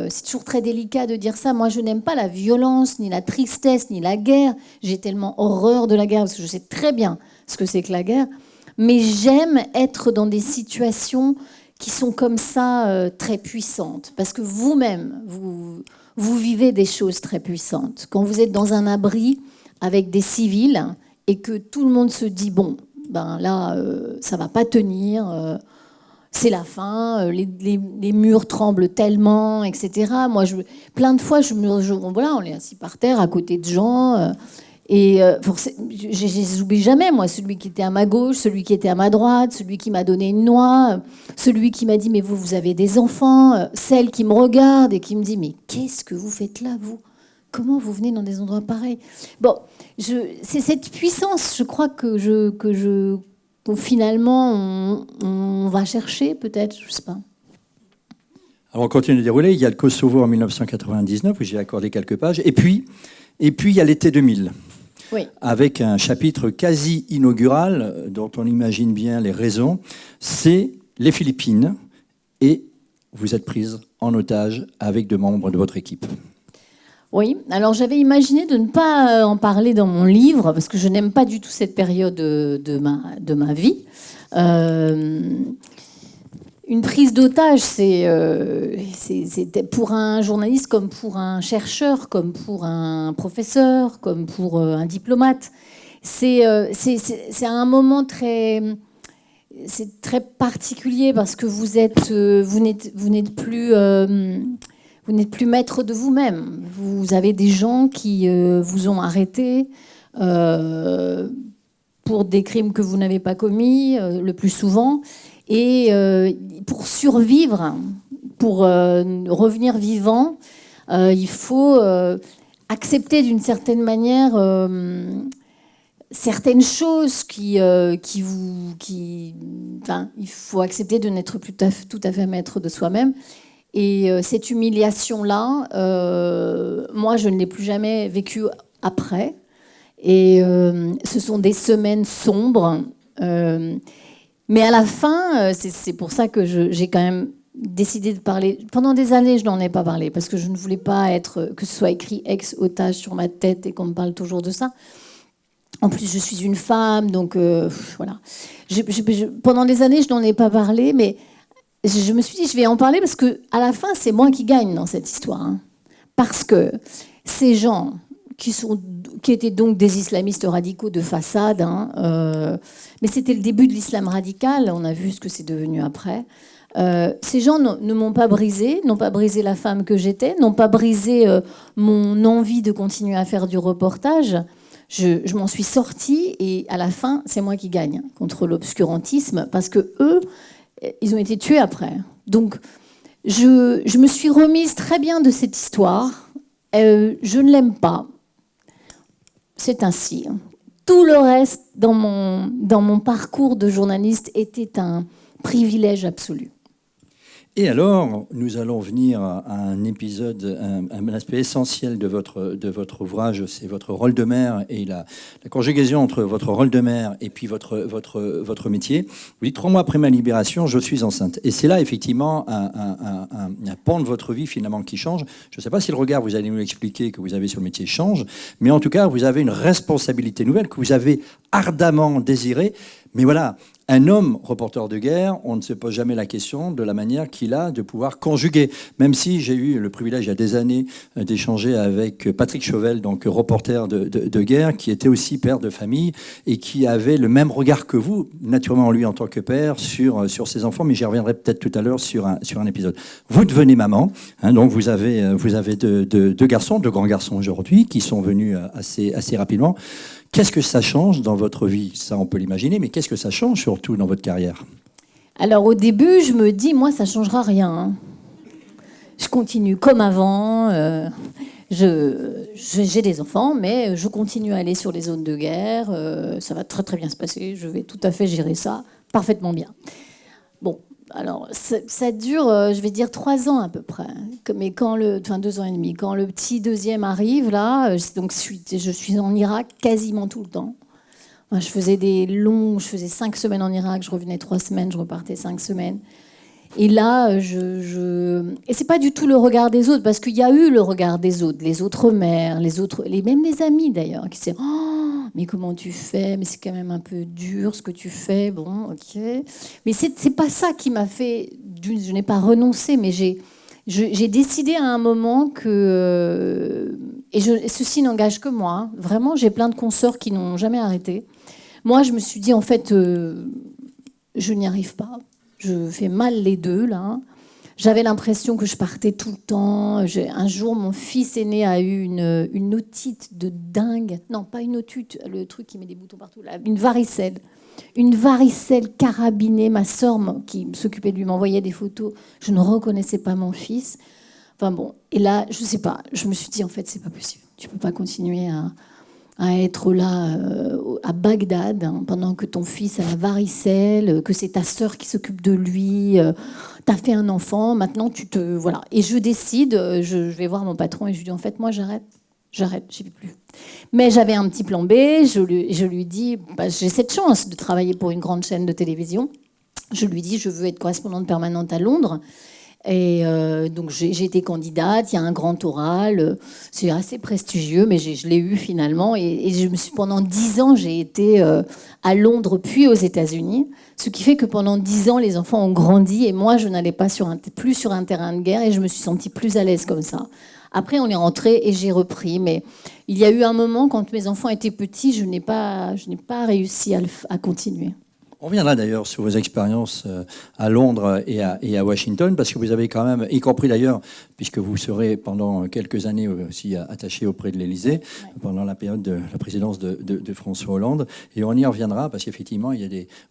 c'est toujours très délicat de dire ça. Moi, je n'aime pas la violence, ni la tristesse, ni la guerre. J'ai tellement horreur de la guerre, parce que je sais très bien ce que c'est que la guerre. Mais j'aime être dans des situations qui sont comme ça, très puissantes. Parce que vous-même, vous vivez des choses très puissantes. Quand vous êtes dans un abri avec des civils et que tout le monde se dit, bon, là, ça va pas tenir, c'est la fin, les murs tremblent tellement, etc. Moi, plein de fois, voilà, on est assis par terre à côté de gens... Et je ne les oublie jamais, moi, celui qui était à ma gauche, celui qui était à ma droite, celui qui m'a donné une noix, celui qui m'a dit « mais vous avez des enfants », celle qui me regarde et qui me dit « mais qu'est-ce que vous faites là, vous ? Comment vous venez dans des endroits pareils ?» Bon, c'est cette puissance, je crois, que finalement, on va chercher, peut-être, je ne sais pas. Alors, on continue de dérouler. Il y a le Kosovo en 1999, où j'ai accordé quelques pages. Et puis, il y a l'été 2000. Oui. Avec un chapitre quasi inaugural, dont on imagine bien les raisons, c'est les Philippines, et vous êtes prise en otage avec 2 membres de votre équipe. Oui, alors j'avais imaginé de ne pas en parler dans mon livre, parce que je n'aime pas du tout cette période de ma vie. Une prise d'otage, c'est pour un journaliste comme pour un chercheur, comme pour un professeur, comme pour un diplomate. C'est un moment très particulier parce que vous n'êtes plus maître de vous-même. Vous avez des gens qui vous ont arrêté pour des crimes que vous n'avez pas commis, le plus souvent. Et pour survivre, pour revenir vivant, il faut accepter d'une certaine manière certaines choses il faut accepter de n'être plus tout à fait maître de soi-même. Et cette humiliation-là, moi, je ne l'ai plus jamais vécue après. Et ce sont des semaines sombres. Mais à la fin, c'est pour ça que j'ai quand même décidé de parler. Pendant des années, je n'en ai pas parlé parce que je ne voulais pas que ce soit écrit ex-otage sur ma tête et qu'on me parle toujours de ça. En plus, je suis une femme, donc voilà. Pendant des années, je n'en ai pas parlé, mais je me suis dit, je vais en parler parce qu'à la fin, c'est moi qui gagne dans cette histoire. Hein. Parce que ces gens qui étaient donc des islamistes radicaux de façade, mais c'était le début de l'islam radical, on a vu ce que c'est devenu après. Ces gens ne m'ont pas brisé, n'ont pas brisé la femme que j'étais, n'ont pas brisé mon envie de continuer à faire du reportage. je m'en suis sortie et à la fin, c'est moi qui gagne contre l'obscurantisme parce que eux, ils ont été tués après. Donc, je me suis remise très bien de cette histoire. Je ne l'aime pas. C'est ainsi. Tout le reste dans mon parcours de journaliste était un privilège absolu. Et alors, nous allons venir à un épisode, un aspect essentiel de votre ouvrage, c'est votre rôle de mère et la conjugaison entre votre rôle de mère et puis votre métier. Vous dites 3 mois après ma libération, je suis enceinte. Et c'est là, effectivement, un pan de votre vie, finalement, qui change. Je ne sais pas si le regard, vous allez nous l'expliquer, que vous avez sur le métier change, mais en tout cas, vous avez une responsabilité nouvelle que vous avez ardemment désirée. Mais voilà, un homme reporter de guerre, on ne se pose jamais la question de la manière qu'il a de pouvoir conjuguer. Même si j'ai eu le privilège il y a des années d'échanger avec Patrick Chauvel, donc reporter de guerre, qui était aussi père de famille et qui avait le même regard que vous, naturellement lui en tant que père, sur ses enfants, mais j'y reviendrai peut-être tout à l'heure sur un épisode. Vous devenez maman, hein, donc vous avez deux garçons, 2 grands garçons aujourd'hui, qui sont venus assez rapidement. Qu'est-ce que ça change dans votre vie? Ça, on peut l'imaginer, mais qu'est-ce que ça change surtout dans votre carrière? Alors au début, je me dis, moi, ça ne changera rien. Hein. Je continue comme avant. J'ai des enfants, mais je continue à aller sur les zones de guerre. Ça va très très bien se passer. Je vais tout à fait gérer ça parfaitement bien. Bon, alors ça dure, je vais dire 3 ans à peu près. Mais 2 ans et demi. Quand le petit deuxième arrive, là, donc je suis en Irak quasiment tout le temps. Je faisais 5 semaines en Irak, je revenais 3 semaines, je repartais 5 semaines. Et là, et c'est pas du tout le regard des autres, parce qu'il y a eu le regard des autres, les autres mères, même les amis d'ailleurs, qui disaient oh, mais comment tu fais? Mais c'est quand même un peu dur ce que tu fais. Bon, ok. Mais c'est pas ça qui m'a fait. Je n'ai pas renoncé, mais j'ai décidé à un moment que. Ceci n'engage que moi. Hein. Vraiment, j'ai plein de consoeurs qui n'ont jamais arrêté. Moi, je me suis dit, en fait, je n'y arrive pas. Je fais mal les deux, là. J'avais l'impression que je partais tout le temps. Un jour, mon fils aîné a eu une otite de dingue. Non, pas une otite, le truc qui met des boutons partout, là. Une varicelle. Une varicelle carabinée. Ma sœur, qui s'occupait de lui, m'envoyait des photos. Je ne reconnaissais pas mon fils. Enfin bon, et là, je ne sais pas. Je me suis dit, en fait, c'est pas possible. Tu ne peux pas continuer à être là à Bagdad hein, pendant que ton fils a la varicelle, que c'est ta sœur qui s'occupe de lui. Tu as fait un enfant, maintenant tu te... Voilà. Et je décide, je vais voir mon patron et je lui dis, en fait, moi, j'arrête, j'y vais plus. Mais j'avais un petit plan B, je lui dis, j'ai cette chance de travailler pour une grande chaîne de télévision. Je lui dis, je veux être correspondante permanente à Londres. Et donc j'ai été candidate, il y a un grand oral, c'est assez prestigieux, mais je l'ai eu finalement. Et pendant 10 ans, j'ai été à Londres puis aux États-Unis, ce qui fait que pendant 10 ans, les enfants ont grandi et moi, je n'allais pas plus sur un terrain de guerre et je me suis sentie plus à l'aise comme ça. Après, on est rentré et j'ai repris, mais il y a eu un moment quand mes enfants étaient petits, je n'ai pas réussi à continuer. On reviendra d'ailleurs sur vos expériences à Londres et à Washington, parce que vous avez quand même, y compris d'ailleurs, puisque vous serez pendant quelques années aussi attaché auprès de l'Élysée, pendant la période de la présidence de François Hollande, et on y reviendra, parce qu'effectivement,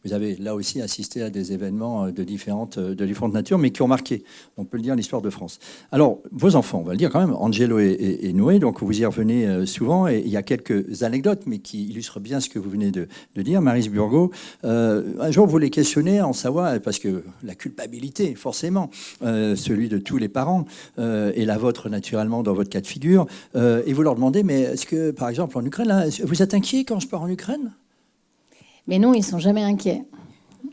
vous avez là aussi assisté à des événements de différentes natures, mais qui ont marqué, on peut le dire, l'histoire de France. Alors, vos enfants, on va le dire quand même, Angelo et Noé, donc vous y revenez souvent, et il y a quelques anecdotes, mais qui illustrent bien ce que vous venez de dire. Maryse Burgot, un jour, vous les questionnez en savoir, parce que la culpabilité, forcément, celui de tous les parents, et la vôtre, naturellement, dans votre cas de figure, et vous leur demandez, mais est-ce que, par exemple, en Ukraine, là, vous êtes inquiet quand je pars en Ukraine? Mais non, ils ne sont jamais inquiets.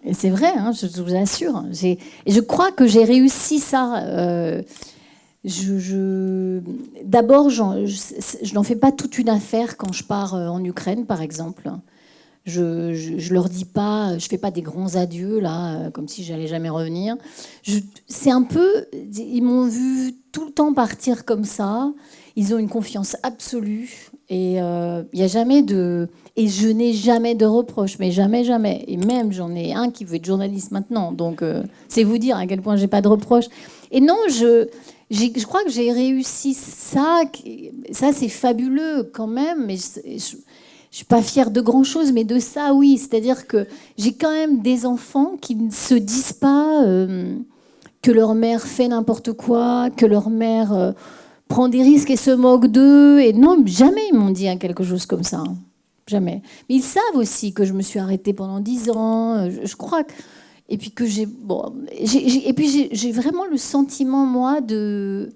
Et c'est vrai, hein, je vous assure. Et je crois que j'ai réussi ça. D'abord, je n'en fais pas toute une affaire quand je pars en Ukraine, par exemple. Je leur dis pas, je fais pas des grands adieux là, comme si j'allais jamais revenir. C'est un peu, ils m'ont vu tout le temps partir comme ça. Ils ont une confiance absolue et il y a jamais et je n'ai jamais de reproches, mais jamais, jamais. Et même j'en ai un qui veut être journaliste maintenant, donc c'est vous dire à quel point j'ai pas de reproches. Et non, je crois que j'ai réussi ça. Ça c'est fabuleux quand même, mais suis pas fière de grand-chose, mais de ça, oui. C'est-à-dire que j'ai quand même des enfants qui ne se disent pas que leur mère fait n'importe quoi, que leur mère prend des risques et se moque d'eux. Et non, jamais ils m'ont dit quelque chose comme ça. Hein. Jamais. Mais ils savent aussi que je me suis arrêtée pendant 10 ans. Je crois que... Et puis que j'ai... Bon, et puis j'ai vraiment le sentiment, moi, de...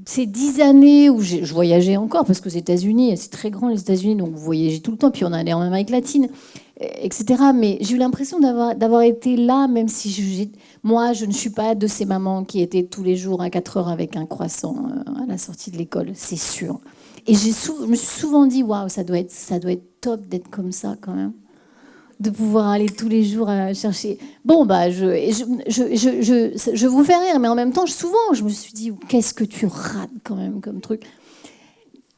Ces 10 années où je voyageais encore, parce qu'aux États-Unis, c'est très grand les États-Unis, donc vous voyagez tout le temps, puis on allait en Amérique latine, etc. Mais j'ai eu l'impression d'avoir été là, même si moi, je ne suis pas de ces mamans qui étaient tous les jours à 4 heures avec un croissant à la sortie de l'école, c'est sûr. Et je me suis souvent dit, waouh, ça doit être top d'être comme ça quand même. De pouvoir aller tous les jours chercher. Bon, bah, je vous fais rire, mais en même temps, souvent, je me suis dit, qu'est-ce que tu rates quand même comme truc.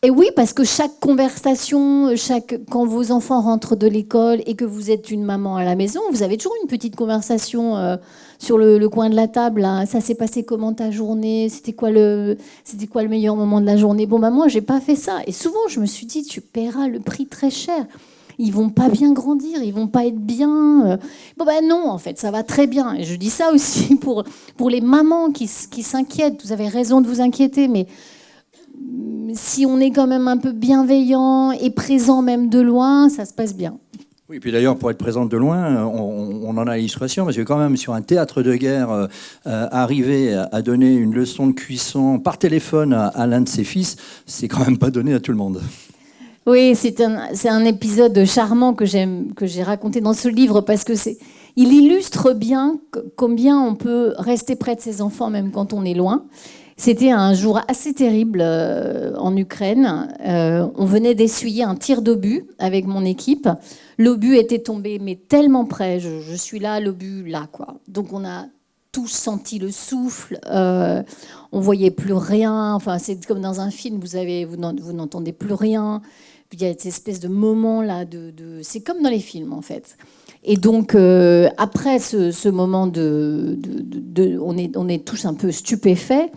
Et oui, parce que chaque conversation, quand vos enfants rentrent de l'école et que vous êtes une maman à la maison, vous avez toujours une petite conversation sur le coin de la table. Là. Ça s'est passé comment ta journée ? C'était quoi le meilleur moment de la journée ? Bon, bah, moi, j'ai pas fait ça. Et souvent, je me suis dit, tu paieras le prix très cher. Ils vont pas bien grandir, ils vont pas être bien. Bon ben non, en fait, ça va très bien. Et je dis ça aussi pour les mamans qui s'inquiètent. Vous avez raison de vous inquiéter, mais si on est quand même un peu bienveillant et présent même de loin, ça se passe bien. Oui, puis d'ailleurs, pour être présente de loin, on en a l'illustration, parce que quand même, sur un théâtre de guerre, arriver à donner une leçon de cuisson par téléphone à l'un de ses fils, c'est quand même pas donné à tout le monde. Oui, c'est un épisode charmant que j'ai raconté dans ce livre parce que il illustre bien combien on peut rester près de ses enfants même quand on est loin. C'était un jour assez terrible en Ukraine. On venait d'essuyer un tir d'obus avec mon équipe. L'obus était tombé, mais tellement près. Je suis là, l'obus là, quoi. Donc on a tous senti le souffle. On voyait plus rien. Enfin, c'est comme dans un film. Vous n'entendez plus rien. Il y a cette espèce de moment là, c'est comme dans les films en fait. Et donc après ce moment on est tous un peu stupéfaits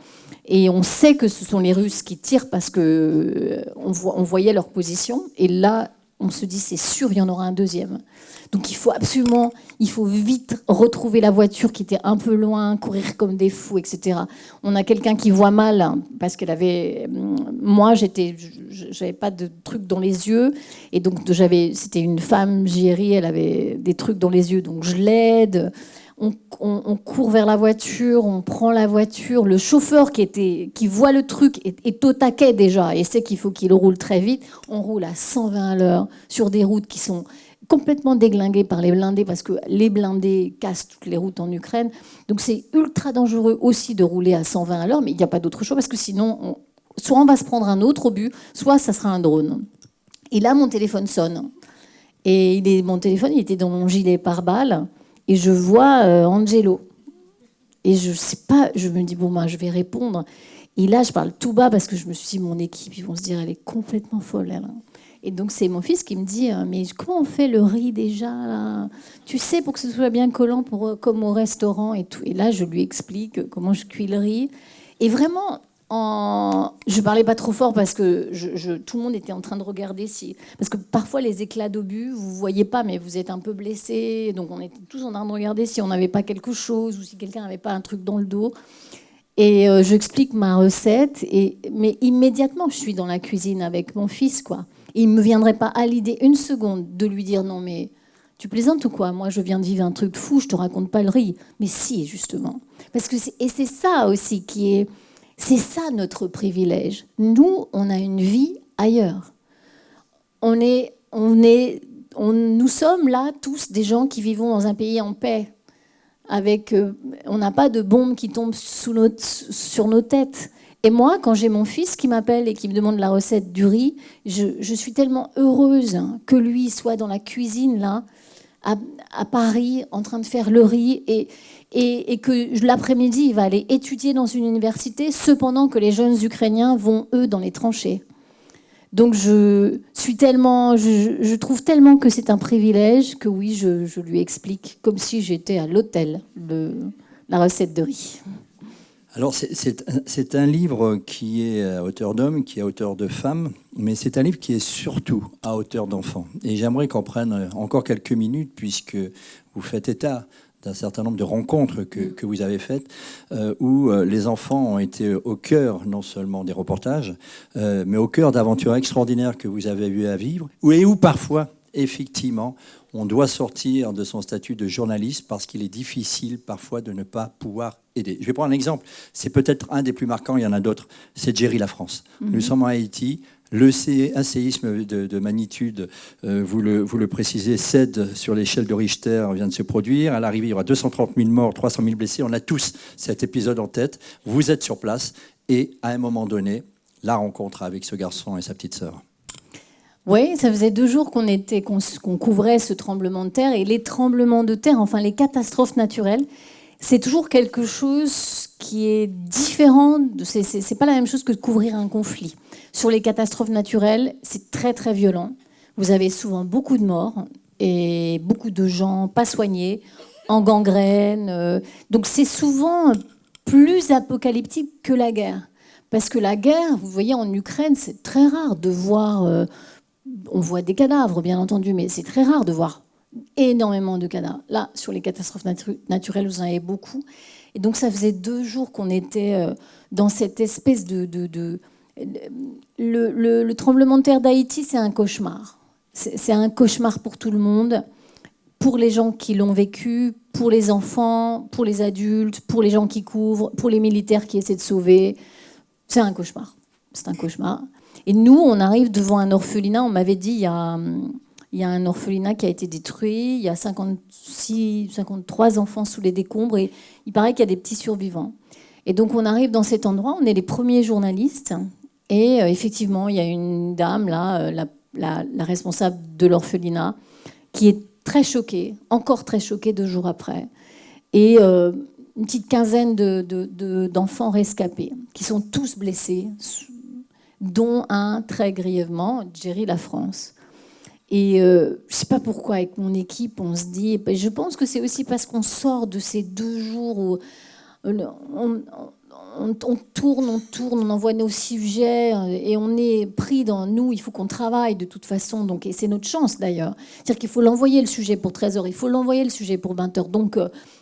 et on sait que ce sont les Russes qui tirent parce que on voyait leur position. Et là, on se dit c'est sûr, il y en aura un deuxième. Donc il faut vite retrouver la voiture qui était un peu loin, courir comme des fous, etc. On a quelqu'un qui voit mal parce qu'elle avait... Moi, j'avais pas de trucs dans les yeux. Et donc c'était une femme, JRI, elle avait des trucs dans les yeux. Donc je l'aide. On court vers la voiture, on prend la voiture. Le chauffeur qui voit le truc est au taquet déjà et sait qu'il faut qu'il roule très vite. On roule à 120 à l'heure sur des routes qui sont complètement déglinguées par les blindés parce que les blindés cassent toutes les routes en Ukraine. Donc c'est ultra dangereux aussi de rouler à 120 à l'heure, mais il n'y a pas d'autre choix parce que sinon, soit on va se prendre un autre obus, soit ça sera un drone. Et là, mon téléphone sonne. Et mon téléphone, il était dans mon gilet pare-balles. Et je vois Angelo. Et je sais pas, je me dis, bon, ben, je vais répondre. Et là, je parle tout bas parce que je me suis dit, mon équipe, ils vont se dire, elle est complètement folle, elle. Et donc, c'est mon fils qui me dit, mais comment on fait le riz déjà, là ? Tu sais, pour que ce soit bien collant, comme au restaurant et tout. Et là, je lui explique comment je cuis le riz. Et vraiment... Je parlais pas trop fort parce que tout le monde était en train de regarder parce que parfois les éclats d'obus vous voyez pas mais vous êtes un peu blessé, donc on était tous en train de regarder si on n'avait pas quelque chose ou si quelqu'un n'avait pas un truc dans le dos. Et j'explique ma recette mais immédiatement je suis dans la cuisine avec mon fils quoi. Et il me viendrait pas à l'idée une seconde de lui dire non mais tu plaisantes ou quoi ? Moi je viens de vivre un truc fou, je te raconte pas le riz. Mais si justement parce que c'est ça aussi qui est... C'est ça notre privilège. Nous, on a une vie ailleurs. Nous sommes là tous des gens qui vivons dans un pays en paix. On n'a pas de bombes qui tombent sur nos têtes. Et moi, quand j'ai mon fils qui m'appelle et qui me demande la recette du riz, je suis tellement heureuse que lui soit dans la cuisine là, à Paris, en train de faire le riz et que l'après-midi, il va aller étudier dans une université, cependant que les jeunes Ukrainiens vont, eux, dans les tranchées. Donc je trouve tellement que c'est un privilège que oui, je lui explique, comme si j'étais à l'hôtel, la recette de riz. Alors, c'est un livre qui est à hauteur d'homme, qui est à hauteur de femme, mais c'est un livre qui est surtout à hauteur d'enfant. Et j'aimerais qu'on prenne encore quelques minutes, puisque vous faites état d'un certain nombre de rencontres que vous avez faites, où les enfants ont été au cœur non seulement des reportages, mais au cœur d'aventures extraordinaires que vous avez eu à vivre, et où parfois, effectivement, on doit sortir de son statut de journaliste parce qu'il est difficile parfois de ne pas pouvoir aider. Je vais prendre un exemple, c'est peut-être un des plus marquants, il y en a d'autres, c'est Jerry La France. Nous sommes en Haïti, un séisme de magnitude, vous le précisez, 7 sur l'échelle de Richter vient de se produire. À l'arrivée, il y aura 230 000 morts, 300 000 blessés. On a tous cet épisode en tête. Vous êtes sur place et à un moment donné, la rencontre avec ce garçon et sa petite sœur. Oui, ça faisait 2 jours qu'on couvrait ce tremblement de terre. Et les tremblements de terre, enfin les catastrophes naturelles, c'est toujours quelque chose qui est différent. C'est pas la même chose que de couvrir un conflit. Sur les catastrophes naturelles, c'est très très violent. Vous avez souvent beaucoup de morts et beaucoup de gens pas soignés, en gangrène. Donc c'est souvent plus apocalyptique que la guerre. Parce que la guerre, vous voyez, en Ukraine, c'est très rare de voir... on voit des cadavres, bien entendu, mais c'est très rare de voir énormément de cadavres. Là, sur les catastrophes naturelles, vous en avez beaucoup. Et donc, ça faisait 2 jours qu'on était dans cette espèce le tremblement de terre d'Haïti, c'est un cauchemar. C'est un cauchemar pour tout le monde, pour les gens qui l'ont vécu, pour les enfants, pour les adultes, pour les gens qui couvrent, pour les militaires qui essaient de sauver. C'est un cauchemar. C'est un cauchemar. Et nous, on arrive devant un orphelinat. On m'avait dit, il y a un orphelinat qui a été détruit. Il y a 53 enfants sous les décombres. Et il paraît qu'il y a des petits survivants. Et donc, on arrive dans cet endroit. On est les premiers journalistes. Et effectivement, il y a une dame, là, la responsable de l'orphelinat, qui est très choquée, encore très choquée 2 jours après. Et une petite quinzaine d'enfants rescapés, qui sont tous blessés, dont un très grièvement, Jerry La France. Et je ne sais pas pourquoi, avec mon équipe, on se dit... Je pense que c'est aussi parce qu'on sort de ces 2 jours où on tourne, on envoie nos sujets et on est pris dans nous. Il faut qu'on travaille de toute façon. Donc, et c'est notre chance d'ailleurs. C'est-à-dire qu'il faut l'envoyer le sujet pour 13h, il faut l'envoyer le sujet pour 20h. Donc,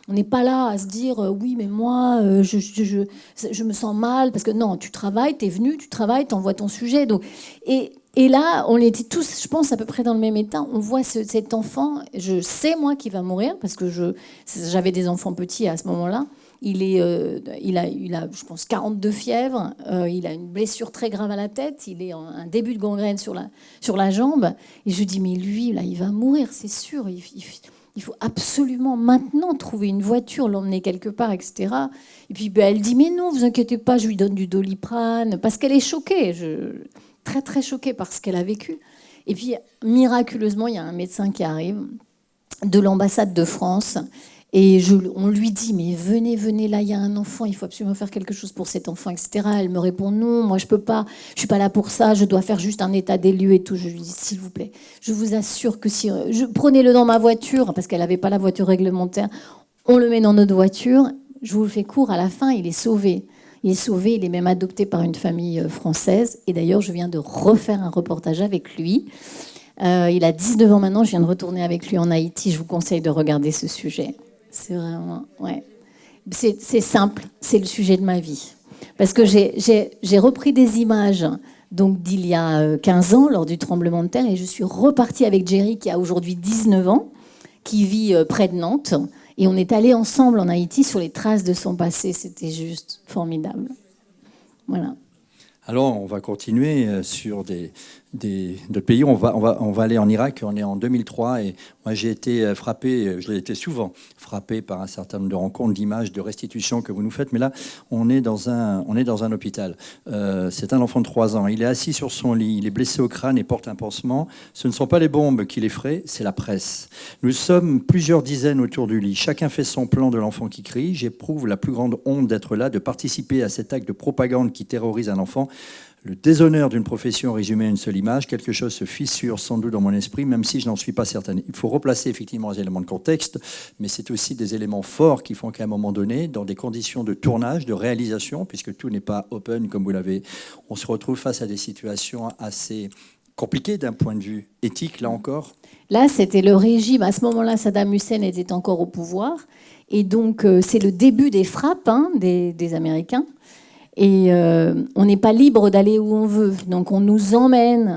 on n'est pas là à se dire oui, mais moi, je me sens mal. Parce que non, tu travailles, tu es venu, tu travailles, tu envoies ton sujet. Donc, et là, on était tous, je pense, à peu près dans le même état. On voit cet enfant, je sais moi qu'il va mourir parce que j'avais des enfants petits à ce moment-là. Il a, je pense, 42 fièvres. Il a une blessure très grave à la tête. Il est en un début de gangrène sur la jambe. Et je dis, mais lui, là, il va mourir, c'est sûr. Il faut absolument maintenant trouver une voiture, l'emmener quelque part, etc. Et puis, elle dit, mais non, vous inquiétez pas, je lui donne du Doliprane. Parce qu'elle est choquée, très, très choquée par ce qu'elle a vécu. Et puis, miraculeusement, il y a un médecin qui arrive de l'ambassade de France. Et on lui dit, mais venez, là, il y a un enfant, il faut absolument faire quelque chose pour cet enfant, etc. Elle me répond, non, moi, je peux pas, je suis pas là pour ça, je dois faire juste un état des lieux et tout. Je lui dis, s'il vous plaît, je vous assure que si... prenez-le dans ma voiture, parce qu'elle n'avait pas la voiture réglementaire, on le met dans notre voiture, je vous le fais court, à la fin, il est sauvé. Il est sauvé, il est même adopté par une famille française. Et d'ailleurs, je viens de refaire un reportage avec lui. Il a 19 ans maintenant, je viens de retourner avec lui en Haïti. Je vous conseille de regarder ce sujet. C'est vraiment, ouais. C'est simple, c'est le sujet de ma vie. Parce que j'ai repris des images donc d'il y a 15 ans, lors du tremblement de terre, et je suis repartie avec Jerry, qui a aujourd'hui 19 ans, qui vit près de Nantes. Et on est allés ensemble en Haïti sur les traces de son passé. C'était juste formidable. Voilà. Alors, on va continuer sur d'autres pays. On va aller en Irak. On est en 2003 et moi, j'ai été frappé, je l'ai été souvent frappé par un certain nombre de rencontres, d'images, de restitutions que vous nous faites. Mais là, on est dans un hôpital. C'est un enfant de 3 ans. Il est assis sur son lit. Il est blessé au crâne et porte un pansement. Ce ne sont pas les bombes qui l'effraient, c'est la presse. Nous sommes plusieurs dizaines autour du lit. Chacun fait son plan de l'enfant qui crie. J'éprouve la plus grande honte d'être là, de participer à cet acte de propagande qui terrorise un enfant. Le déshonneur d'une profession résumé à une seule image, quelque chose se fissure sans doute dans mon esprit, même si je n'en suis pas certaine. Il faut replacer effectivement les éléments de contexte, mais c'est aussi des éléments forts qui font qu'à un moment donné, dans des conditions de tournage, de réalisation, puisque tout n'est pas open comme vous l'avez, on se retrouve face à des situations assez compliquées d'un point de vue éthique, là encore. Là, c'était le régime. À ce moment-là, Saddam Hussein était encore au pouvoir. Et donc, c'est le début des frappes des Américains. Et on n'est pas libre d'aller où on veut. Donc on nous emmène.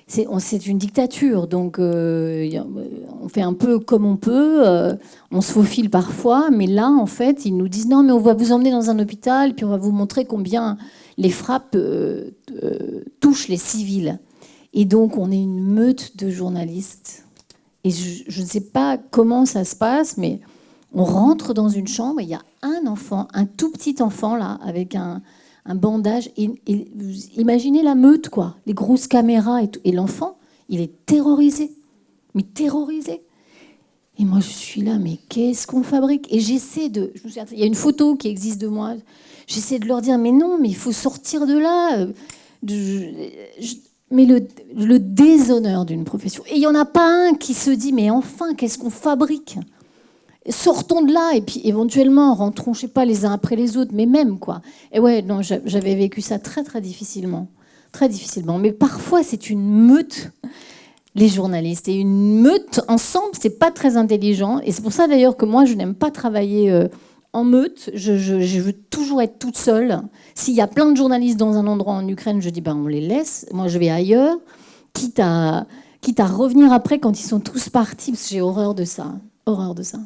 C'est une dictature. Donc on fait un peu comme on peut. On se faufile parfois. Mais là, en fait, ils nous disent non, mais on va vous emmener dans un hôpital. Puis on va vous montrer combien les frappes touchent les civils. Et donc on est une meute de journalistes. Et je ne sais pas comment ça se passe, mais on rentre dans une chambre et il y a un enfant, un tout petit enfant là, avec un bandage. Et imaginez la meute, quoi, les grosses caméras et tout. Et l'enfant, il est terrorisé, mais terrorisé. Et moi, je suis là, mais qu'est-ce qu'on fabrique? Et j'essaie de... Il y a une photo qui existe de moi. J'essaie de leur dire, mais non, mais il faut sortir de là. Mais le déshonneur d'une profession. Et il n'y en a pas un qui se dit, mais enfin, qu'est-ce qu'on fabrique? Sortons de là et puis éventuellement rentrons, je sais pas, les uns après les autres, mais même quoi. Et ouais, non, j'avais vécu ça très très difficilement, très difficilement. Mais parfois c'est une meute, les journalistes, et une meute ensemble, c'est pas très intelligent. Et c'est pour ça d'ailleurs que moi je n'aime pas travailler en meute. Je veux toujours être toute seule. S'il y a plein de journalistes dans un endroit en Ukraine, je dis ben on les laisse. Moi je vais ailleurs, quitte à revenir après quand ils sont tous partis, parce que j'ai horreur de ça, horreur de ça.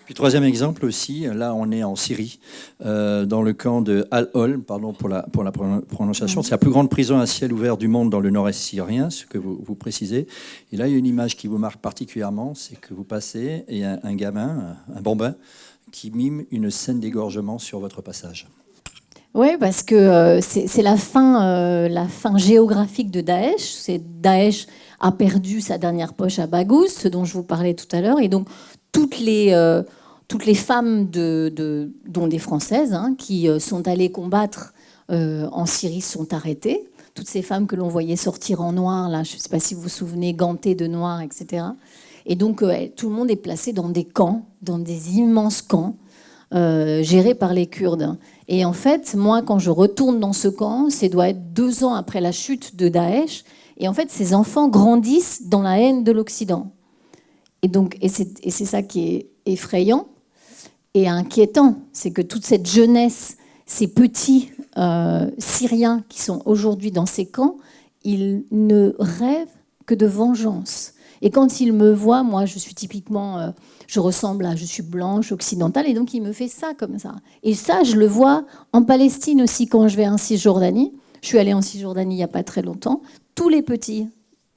Puis troisième exemple aussi, là on est en Syrie, dans le camp de Al-Hol, pardon pour la prononciation, c'est la plus grande prison à ciel ouvert du monde dans le nord-est syrien, ce que vous précisez. Et là il y a une image qui vous marque particulièrement, c'est que vous passez et un gamin, un bambin, qui mime une scène d'égorgement sur votre passage. Oui, parce que c'est la fin géographique de Daesh. Daesh a perdu sa dernière poche à Baghouz, ce dont je vous parlais tout à l'heure, et donc toutes les femmes, dont des Françaises, qui sont allées combattre en Syrie, sont arrêtées. Toutes ces femmes que l'on voyait sortir en noir, là, je ne sais pas si vous vous souvenez, gantées de noir, etc. Et donc, tout le monde est placé dans des camps, dans des immenses camps, gérés par les Kurdes. Et en fait, moi, quand je retourne dans ce camp, ça doit être 2 ans après la chute de Daesh. Et en fait, ces enfants grandissent dans la haine de l'Occident. Et c'est ça qui est effrayant et inquiétant, c'est que toute cette jeunesse, ces petits Syriens qui sont aujourd'hui dans ces camps, ils ne rêvent que de vengeance. Et quand ils me voient, moi je suis typiquement, je suis blanche, occidentale, et donc il me fait ça comme ça. Et ça, je le vois en Palestine aussi quand je vais en Cisjordanie. Je suis allée en Cisjordanie il n'y a pas très longtemps. Tous les petits,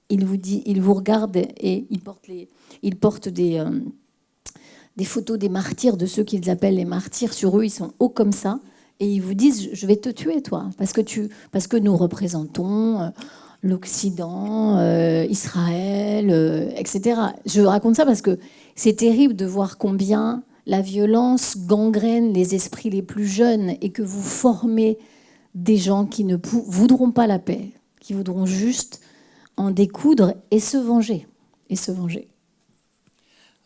ils vous regardent et ils portent des photos des martyrs, de ceux qu'ils appellent les martyrs. Sur eux, ils sont hauts comme ça. Et ils vous disent, je vais te tuer, toi. Parce que nous représentons l'Occident, Israël, etc. Je raconte ça parce que c'est terrible de voir combien la violence gangrène les esprits les plus jeunes et que vous formez des gens qui ne voudront pas la paix, qui voudront juste en découdre et se venger.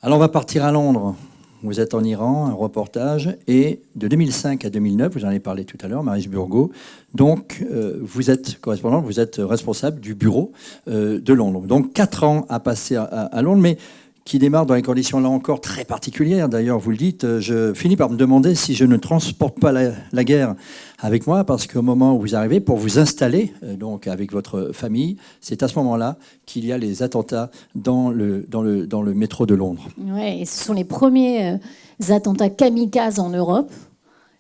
Alors on va partir à Londres. Vous êtes en Iran, un reportage, et de 2005 à 2009, vous en avez parlé tout à l'heure, Maryse Burgot, donc vous êtes correspondante, vous êtes responsable du bureau de Londres. Donc 4 ans à passer à Londres, mais qui démarre dans des conditions là encore très particulières. D'ailleurs, vous le dites, je finis par me demander si je ne transporte pas la guerre avec moi, parce qu'au moment où vous arrivez, pour vous installer donc avec votre famille, c'est à ce moment-là qu'il y a les attentats dans le métro de Londres. Ouais, et ce sont les premiers attentats kamikazes en Europe.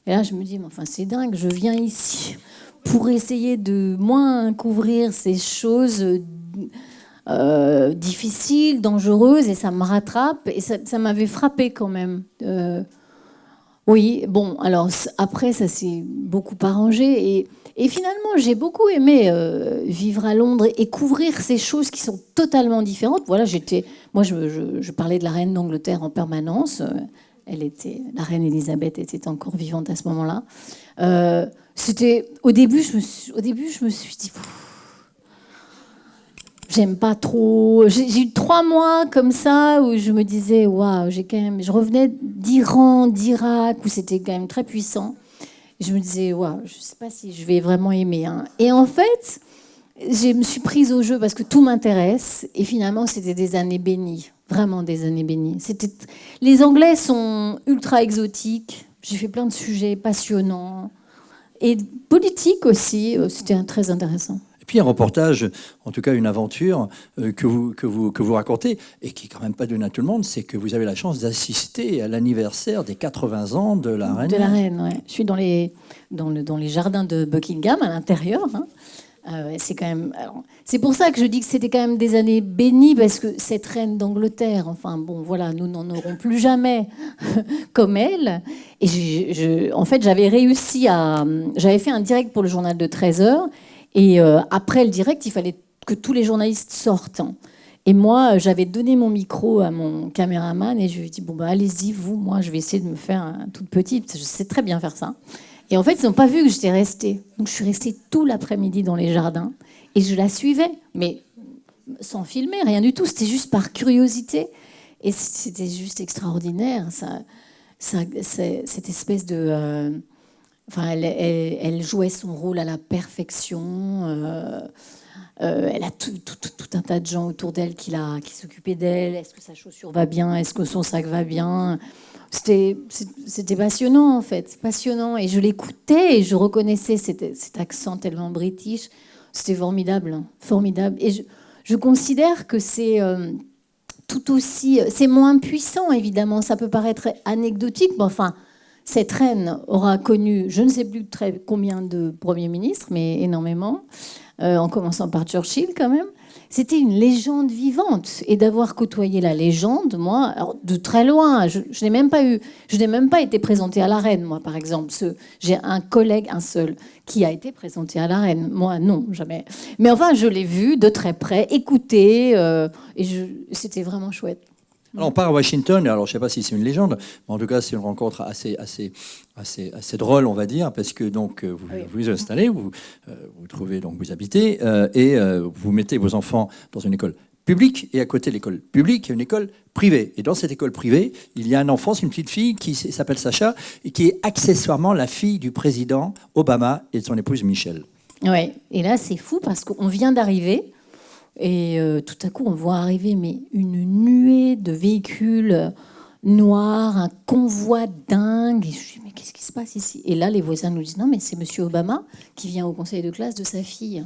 Et là, je me dis, mais enfin, c'est dingue, je viens ici pour essayer de moins couvrir ces choses difficiles, dangereuses, et ça me rattrape, et ça m'avait frappé quand même. Oui, bon, alors après, ça s'est beaucoup arrangé, et finalement, j'ai beaucoup aimé vivre à Londres et couvrir ces choses qui sont totalement différentes. Voilà, moi, je parlais de la reine d'Angleterre en permanence. La reine Elisabeth était encore vivante à ce moment-là. Au début, je me suis dit, j'aime pas trop. J'ai eu 3 mois comme ça où je me disais, waouh, je revenais d'Iran, d'Irak, où c'était quand même très puissant. Et je me disais, waouh, je sais pas si je vais vraiment aimer. Hein. Et en fait, je me suis prise au jeu parce que tout m'intéresse. Et finalement, c'était des années bénies. Vraiment des années bénies. Les Anglais sont ultra exotiques. J'ai fait plein de sujets passionnants. Et politiques aussi. C'était très intéressant. Et puis un reportage, en tout cas une aventure que vous racontez, et qui est quand même pas donnée à tout le monde, c'est que vous avez la chance d'assister à l'anniversaire des 80 ans de la reine. De la reine, ouais. Je suis dans les jardins de Buckingham, à l'intérieur. Hein. C'est quand même. C'est pour ça que je dis que c'était quand même des années bénies, parce que cette reine d'Angleterre, enfin bon, voilà, nous n'en aurons plus jamais comme elle. Et en fait, j'avais fait un direct pour le journal de 13h, et après le direct, il fallait que tous les journalistes sortent. Et moi, j'avais donné mon micro à mon caméraman, et je lui ai dit, bon, bah, allez-y, vous, moi, je vais essayer de me faire toute petite, parce que je sais très bien faire ça. Et en fait, ils n'ont pas vu que j'étais restée. Donc, je suis restée tout l'après-midi dans les jardins. Et je la suivais, mais sans filmer, rien du tout. C'était juste par curiosité. Et c'était juste extraordinaire. Cette espèce de... elle jouait son rôle à la perfection. Elle a tout un tas de gens autour d'elle qui s'occupaient d'elle. Est-ce que sa chaussure va bien? Est-ce que son sac va bien? C'était passionnant, en fait. Passionnant. Et je l'écoutais et je reconnaissais cet accent tellement british. C'était formidable. Hein. Formidable. Et je considère que c'est tout aussi... C'est moins puissant, évidemment. Ça peut paraître anecdotique, mais enfin, cette reine aura connu, je ne sais plus combien de premiers ministres, mais énormément, en commençant par Churchill, quand même. C'était une légende vivante. Et d'avoir côtoyé la légende, moi, alors de très loin, je n'ai même pas été présentée à la reine, moi, par exemple. J'ai un collègue, un seul, qui a été présenté à la reine. Moi, non, jamais. Mais enfin, je l'ai vu de très près, écouté, et c'était vraiment chouette. Alors on part à Washington, alors je ne sais pas si c'est une légende, mais en tout cas c'est une rencontre assez drôle, on va dire, parce que donc vous vous installez, vous trouvez, donc vous habitez, et vous mettez vos enfants dans une école publique, et à côté de l'école publique, il y a une école privée. Et dans cette école privée, il y a un enfant, c'est une petite fille qui s'appelle Sacha, et qui est accessoirement la fille du président Obama et de son épouse Michelle. Ouais. Et là c'est fou parce qu'on vient d'arriver. Et tout à coup, on voit arriver une nuée de véhicules noirs, un convoi dingue. Et je me dis, mais qu'est-ce qui se passe ici? Et là, les voisins nous disent, non, mais c'est Monsieur Obama qui vient au conseil de classe de sa fille.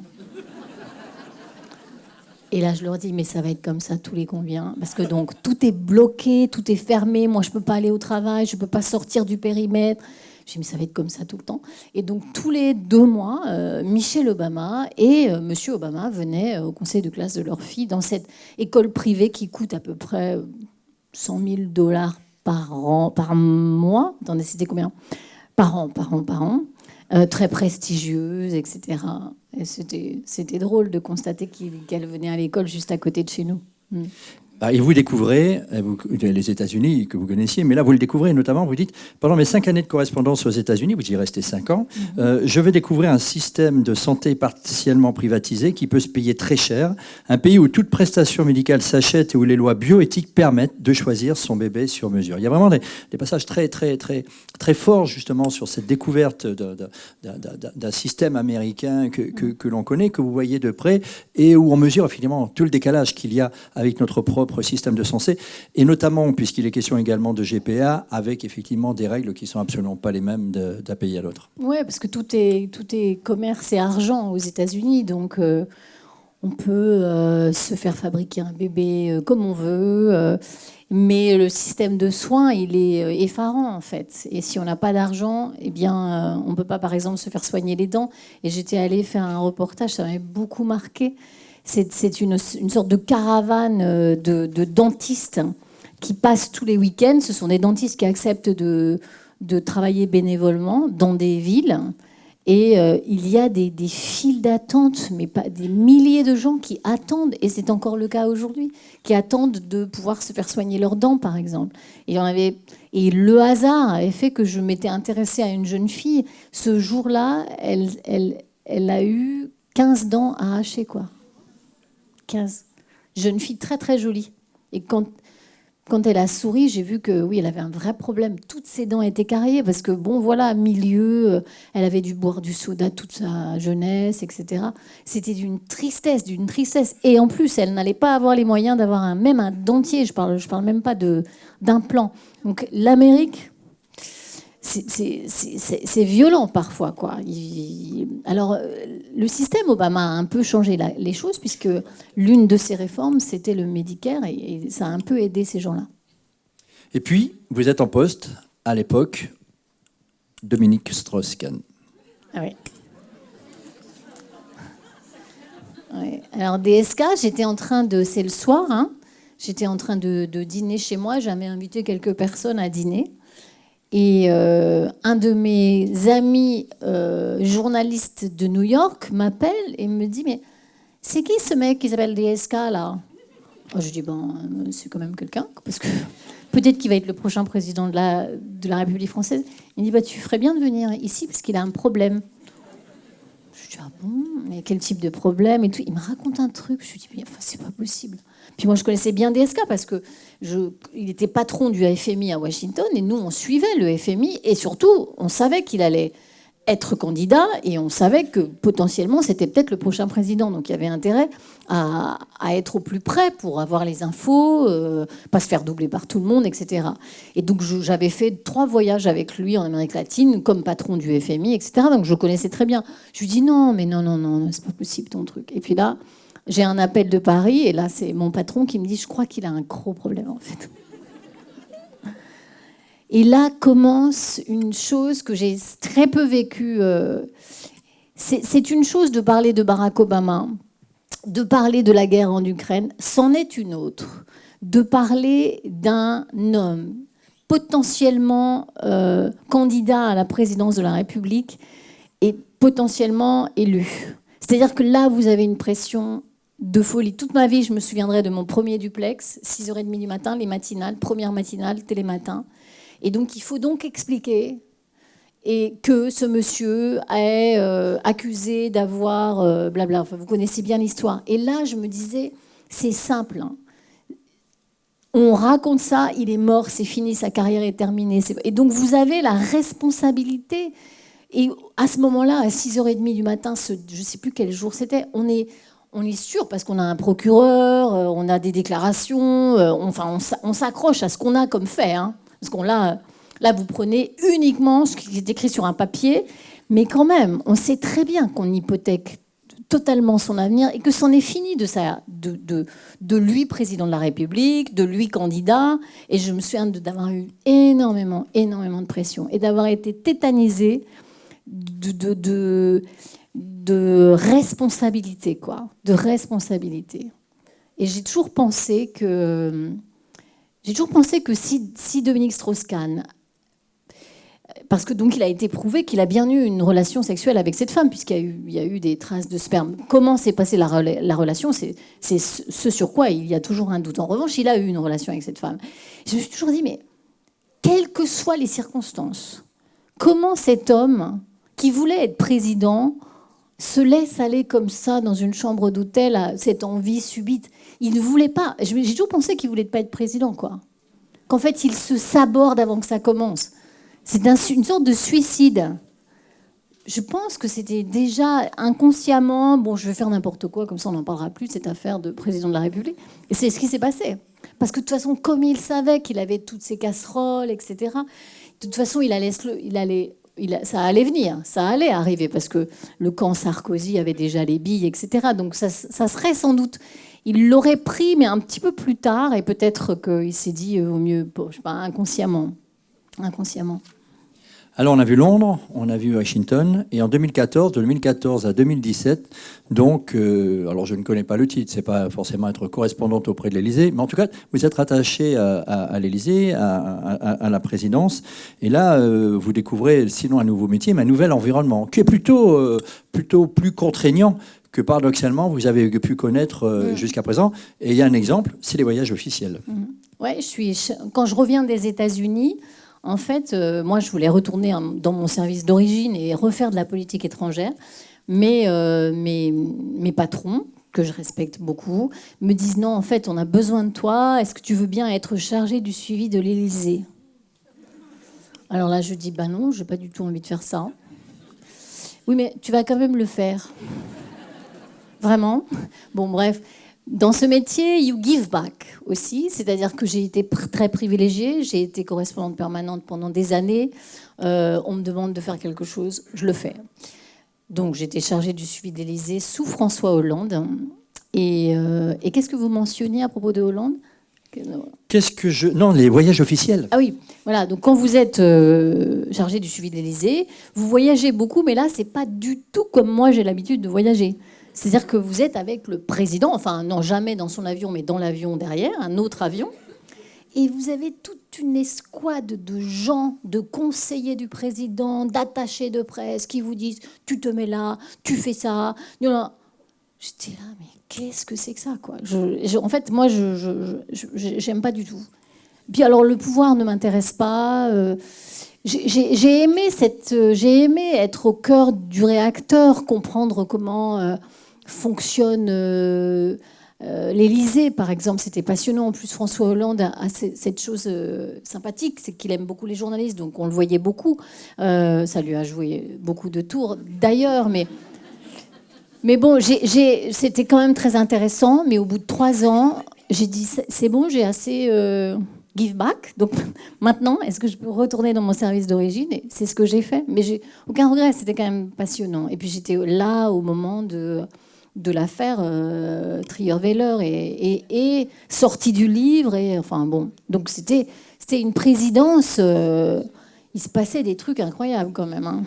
Et là, je leur dis, mais ça va être comme ça tous les combien? Parce que donc, tout est bloqué, tout est fermé. Moi, je ne peux pas aller au travail, je ne peux pas sortir du périmètre. Je dis, mais ça va être comme ça tout le temps. Et donc, tous les 2 mois, Michelle Obama et Monsieur Obama venaient au conseil de classe de leur fille dans cette école privée qui coûte à peu près $100,000 par mois. Attendez, c'était combien? Par an. Très prestigieuse, etc. Et c'était drôle de constater qu'elle venait à l'école juste à côté de chez nous. Et vous découvrez les États-Unis que vous connaissiez, mais là vous le découvrez notamment, vous dites, pendant mes 5 années de correspondance aux États-Unis, vous y restez 5 ans, je vais découvrir un système de santé partiellement privatisé qui peut se payer très cher, un pays où toute prestation médicale s'achète et où les lois bioéthiques permettent de choisir son bébé sur mesure. Il y a vraiment des passages très, très, très, très forts justement sur cette découverte d'un système américain que l'on connaît, que vous voyez de près, et où on mesure finalement tout le décalage qu'il y a avec notre propre système de santé, et notamment puisqu'il est question également de GPA, avec effectivement des règles qui sont absolument pas les mêmes d'un pays à l'autre. Oui, parce que tout est commerce et argent aux États-Unis, donc on peut se faire fabriquer un bébé comme on veut, mais le système de soins, il est effarant en fait. Et si on n'a pas d'argent, eh bien, on peut pas, par exemple, se faire soigner les dents. Et j'étais allée faire un reportage, ça m'avait beaucoup marqué. C'est une sorte de caravane de dentistes qui passent tous les week-ends. Ce sont des dentistes qui acceptent de travailler bénévolement dans des villes Et il y a des files d'attente, mais pas des milliers de gens qui attendent, et c'est encore le cas aujourd'hui, qui attendent de pouvoir se faire soigner leurs dents, par exemple. Et le hasard avait fait que je m'étais intéressée à une jeune fille. Ce jour-là, elle a eu 15 dents arrachées, quoi. 15. Jeune fille très, très jolie. Et quand elle a souri, j'ai vu que oui, elle avait un vrai problème. Toutes ses dents étaient carriées parce que, bon, voilà, milieu, elle avait dû boire du soda toute sa jeunesse, etc. C'était d'une tristesse, d'une tristesse. Et en plus, elle n'allait pas avoir les moyens d'avoir même un dentier. Je parle même pas d'implant. Donc l'Amérique, c'est violent parfois, quoi. Alors, le système Obama a un peu changé les choses, puisque l'une de ses réformes, c'était le Medicare, et ça a un peu aidé ces gens-là. Et puis, vous êtes en poste, à l'époque, Dominique Strauss-Kahn. Ah oui. Ouais. Alors, DSK, j'étais en train de... C'est le soir, hein, j'étais en train de dîner chez moi, j'avais invité quelques personnes à dîner. Et un de mes amis journalistes de New York m'appelle et me dit « Mais c'est qui ce mec qui s'appelle DSK, là ?» Je dis « Bon, c'est quand même quelqu'un, parce que peut-être qu'il va être le prochain président de la République française. » Il me dit bah, « Tu ferais bien de venir ici, parce qu'il a un problème. » Je dis « Ah bon, mais quel type de problème ?» et tout. Il me raconte un truc, je lui dis « Mais enfin, c'est pas possible. » Puis moi, je connaissais bien DSK parce il était patron du FMI à Washington et nous, on suivait le FMI et surtout, on savait qu'il allait être candidat et on savait que potentiellement, c'était peut-être le prochain président. Donc, il y avait intérêt à être au plus près pour avoir les infos, pas se faire doubler par tout le monde, etc. Et donc, j'avais fait 3 voyages avec lui en Amérique latine comme patron du FMI, etc. Donc, je connaissais très bien. Je lui dis non, mais non, c'est pas possible ton truc. Et puis là, j'ai un appel de Paris et là, c'est mon patron qui me dit « Je crois qu'il a un gros problème, en fait. » Et là commence une chose que j'ai très peu vécue. C'est une chose de parler de Barack Obama, de parler de la guerre en Ukraine. C'en est une autre, de parler d'un homme potentiellement candidat à la présidence de la République et potentiellement élu. C'est-à-dire que là, vous avez une pression de folie. Toute ma vie, je me souviendrai de mon premier duplex, 6h30 du matin, les matinales, première matinale, télématin. Et donc, il faut donc expliquer et que ce monsieur est accusé d'avoir blabla. Enfin, vous connaissez bien l'histoire. Et là, je me disais, c'est simple. Hein. On raconte ça, il est mort, c'est fini, sa carrière est terminée. Et donc, vous avez la responsabilité. Et à ce moment-là, à 6h30 du matin, je ne sais plus quel jour c'était, on est sûr parce qu'on a un procureur, on a des déclarations, on s'accroche à ce qu'on a comme fait. Hein, parce qu'on là, vous prenez uniquement ce qui est écrit sur un papier, mais quand même, on sait très bien qu'on hypothèque totalement son avenir et que c'en est fini de lui président de la République, de lui candidat. Et je me souviens d'avoir eu énormément de pression et d'avoir été tétanisée de responsabilité, quoi, de responsabilité. Et j'ai toujours pensé que si Dominique Strauss-Kahn, parce que donc il a été prouvé qu'il a bien eu une relation sexuelle avec cette femme, puisqu'il y a eu des traces de sperme. Comment s'est passée la relation, c'est ce sur quoi il y a toujours un doute. En revanche, il a eu une relation avec cette femme. Je me suis toujours dit, mais quelles que soient les circonstances, comment cet homme qui voulait être président se laisse aller comme ça dans une chambre d'hôtel à cette envie subite. Il ne voulait pas. J'ai toujours pensé qu'il ne voulait pas être président, quoi. Qu'en fait, il se saborde avant que ça commence. C'est une sorte de suicide. Je pense que c'était déjà inconsciemment, bon, je vais faire n'importe quoi, comme ça on n'en parlera plus de cette affaire de président de la République. Et c'est ce qui s'est passé. Parce que de toute façon, comme il savait qu'il avait toutes ces casseroles, etc., de toute façon, ça allait venir, ça allait arriver, parce que le camp Sarkozy avait déjà les billes, etc. Donc ça serait sans doute... Il l'aurait pris, mais un petit peu plus tard, et peut-être qu'il s'est dit au mieux, je sais pas, inconsciemment. Alors, on a vu Londres, on a vu Washington, et en 2014, de 2014 à 2017, donc, alors je ne connais pas le titre, c'est pas forcément être correspondante auprès de l'Élysée, mais en tout cas, vous êtes rattachée à l'Élysée, à la présidence, et là, vous découvrez, sinon un nouveau métier, mais un nouvel environnement, qui est plutôt plus contraignant que paradoxalement, vous avez pu connaître jusqu'à présent. Et il y a un exemple, c'est les voyages officiels. Ouais, quand je reviens des États-Unis, en fait, moi, je voulais retourner dans mon service d'origine et refaire de la politique étrangère. Mais mes patrons, que je respecte beaucoup, me disent non, en fait, on a besoin de toi. Est-ce que tu veux bien être chargé du suivi de l'Élysée? Alors là, je dis, bah non, je n'ai pas du tout envie de faire ça. Oui, mais tu vas quand même le faire. Vraiment. Bon, bref. Dans ce métier, you give back aussi, c'est-à-dire que j'ai été très privilégiée, j'ai été correspondante permanente pendant des années, on me demande de faire quelque chose, je le fais. Donc j'étais chargée du suivi de l'Élysée sous François Hollande. Et qu'est-ce que vous mentionniez à propos de Hollande? Non, les voyages officiels. Ah oui, voilà, donc quand vous êtes chargé du suivi de l'Élysée, vous voyagez beaucoup, mais là, c'est pas du tout comme moi j'ai l'habitude de voyager. C'est-à-dire que vous êtes avec le président, enfin non, jamais dans son avion, mais dans l'avion derrière, un autre avion. Et vous avez toute une escouade de gens, de conseillers du président, d'attachés de presse qui vous disent « tu te mets là, tu fais ça ». J'étais là, mais qu'est-ce que c'est que ça, quoi. En fait, moi, j'aime pas du tout. Puis alors, le pouvoir ne m'intéresse pas. J'ai aimé être au cœur du réacteur, comprendre comment fonctionne l'Élysée, par exemple. C'était passionnant. En plus, François Hollande a cette chose sympathique, c'est qu'il aime beaucoup les journalistes, donc on le voyait beaucoup. Ça lui a joué beaucoup de tours, d'ailleurs, mais bon, c'était quand même très intéressant. Mais au bout de 3 ans, j'ai dit, c'est bon, j'ai assez give back. Donc maintenant, est-ce que je peux retourner dans mon service d'origine? Et c'est ce que j'ai fait. Mais j'ai aucun regret, c'était quand même passionnant. Et puis j'étais là au moment de l'affaire Trierweiler et sortie du livre. Et, enfin bon, donc c'était une présidence. Il se passait des trucs incroyables quand même. Hein.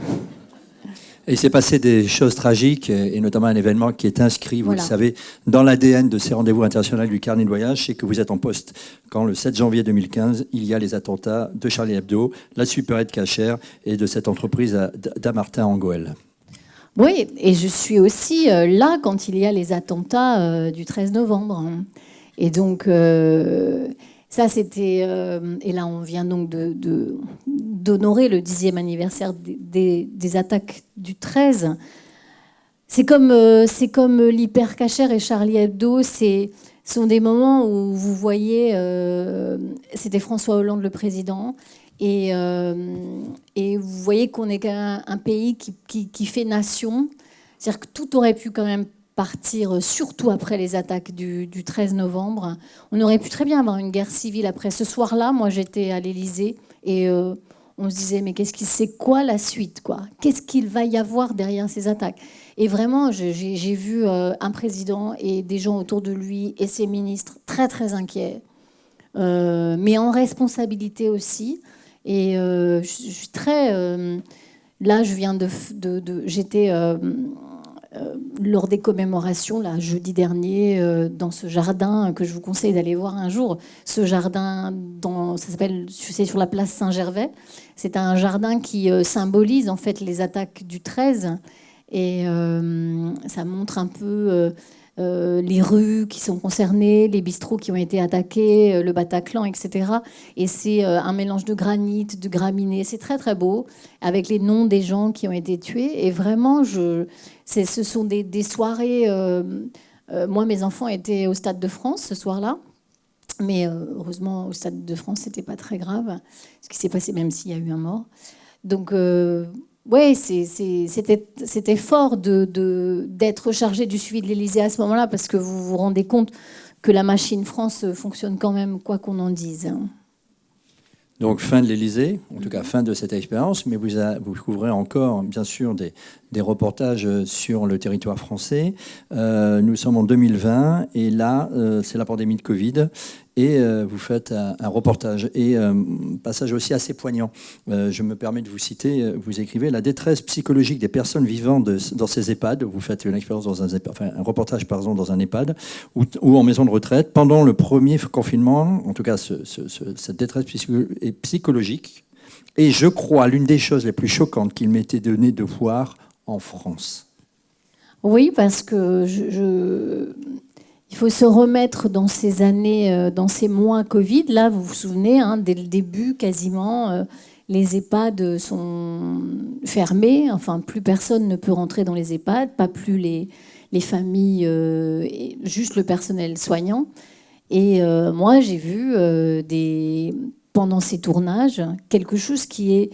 Et il s'est passé des choses tragiques, et notamment un événement qui est inscrit, vous Voilà. le savez, dans l'ADN de ces rendez-vous internationaux du carnet de voyage, c'est que vous êtes en poste quand le 7 janvier 2015, il y a les attentats de Charlie Hebdo, la supérette cachère et de cette entreprise d'Amartin en Goël. Oui, et je suis aussi là quand il y a les attentats du 13 novembre. Hein. Et donc, ça, c'était... et là, on vient donc d'honorer le 10e anniversaire des attaques du 13. C'est comme l'hypercachère et Charlie Hebdo. Ce sont des moments où vous voyez... c'était François Hollande, le président. Et vous voyez qu'on est quand même un pays qui fait nation. C'est-à-dire que tout aurait pu quand même partir, surtout après les attaques du 13 novembre. On aurait pu très bien avoir une guerre civile après. Ce soir-là, moi, j'étais à l'Élysée et on se disait, mais c'est quoi la suite, quoi? Qu'est-ce qu'il va y avoir derrière ces attaques? Et vraiment, j'ai vu un président et des gens autour de lui et ses ministres très, très inquiets, mais en responsabilité aussi. Et je suis très... là, je viens j'étais lors des commémorations, là, jeudi dernier, dans ce jardin que je vous conseille d'aller voir un jour. Ce jardin, ça s'appelle, c'est sur la place Saint-Gervais. C'est un jardin qui symbolise en fait les attaques du 13. Et ça montre un peu... les rues qui sont concernées, les bistrots qui ont été attaqués, le Bataclan, etc. Et c'est un mélange de granit, de graminées. C'est très, très beau, avec les noms des gens qui ont été tués. Et vraiment, ce sont des soirées... moi, mes enfants étaient au Stade de France ce soir-là. Mais heureusement, au Stade de France, c'était pas très grave, ce qui s'est passé, même s'il y a eu un mort. Donc... oui, c'était fort d'être chargé du suivi de l'Élysée à ce moment-là, parce que vous vous rendez compte que la machine France fonctionne quand même, quoi qu'on en dise. Donc fin de l'Élysée, en tout cas fin de cette expérience, mais vous couvrez encore, bien sûr, des des reportages sur le territoire français. Nous sommes en 2020 et là, c'est la pandémie de Covid. Et vous faites un reportage et un passage aussi assez poignant. Je me permets de vous citer, vous écrivez « La détresse psychologique des personnes vivant dans ces EHPAD ». Vous faites une expérience dans un reportage par exemple dans un EHPAD ou en maison de retraite. Pendant le premier confinement, en tout cas cette détresse psychologique est, je crois, l'une des choses les plus choquantes qu'il m'était donné de voir en France. Oui, parce que il faut se remettre dans ces années, dans ces mois Covid. Là, vous vous souvenez, dès le début, quasiment, les EHPAD sont fermés. Enfin, plus personne ne peut rentrer dans les EHPAD, pas plus les familles, juste le personnel soignant. Et moi, j'ai vu pendant ces tournages quelque chose qui est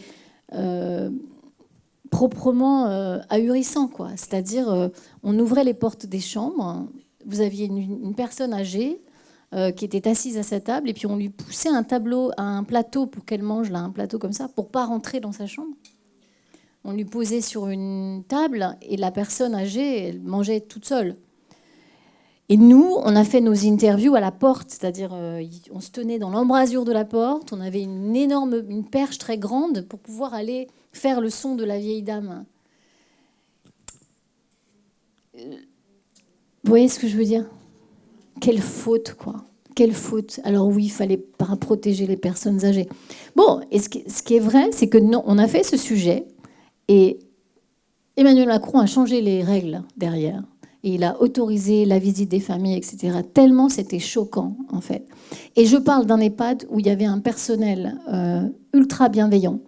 proprement ahurissant, quoi. C'est-à-dire, on ouvrait les portes des chambres. Vous aviez une personne âgée qui était assise à sa table et puis on lui poussait un plateau pour qu'elle mange, là, un plateau comme ça, pour pas rentrer dans sa chambre. On lui posait sur une table et la personne âgée, elle mangeait toute seule. Et nous, on a fait nos interviews à la porte, c'est-à-dire on se tenait dans l'embrasure de la porte, on avait une perche très grande pour pouvoir aller faire le son de la vieille dame. Vous voyez ce que je veux dire ? Quelle faute, quoi. Quelle faute. Alors oui, il fallait pas protéger les personnes âgées. Bon, et ce qui est vrai, c'est que non, on a fait ce sujet et Emmanuel Macron a changé les règles derrière. Et il a autorisé la visite des familles, etc. Tellement c'était choquant, en fait. Et je parle d'un EHPAD où il y avait un personnel ultra bienveillant.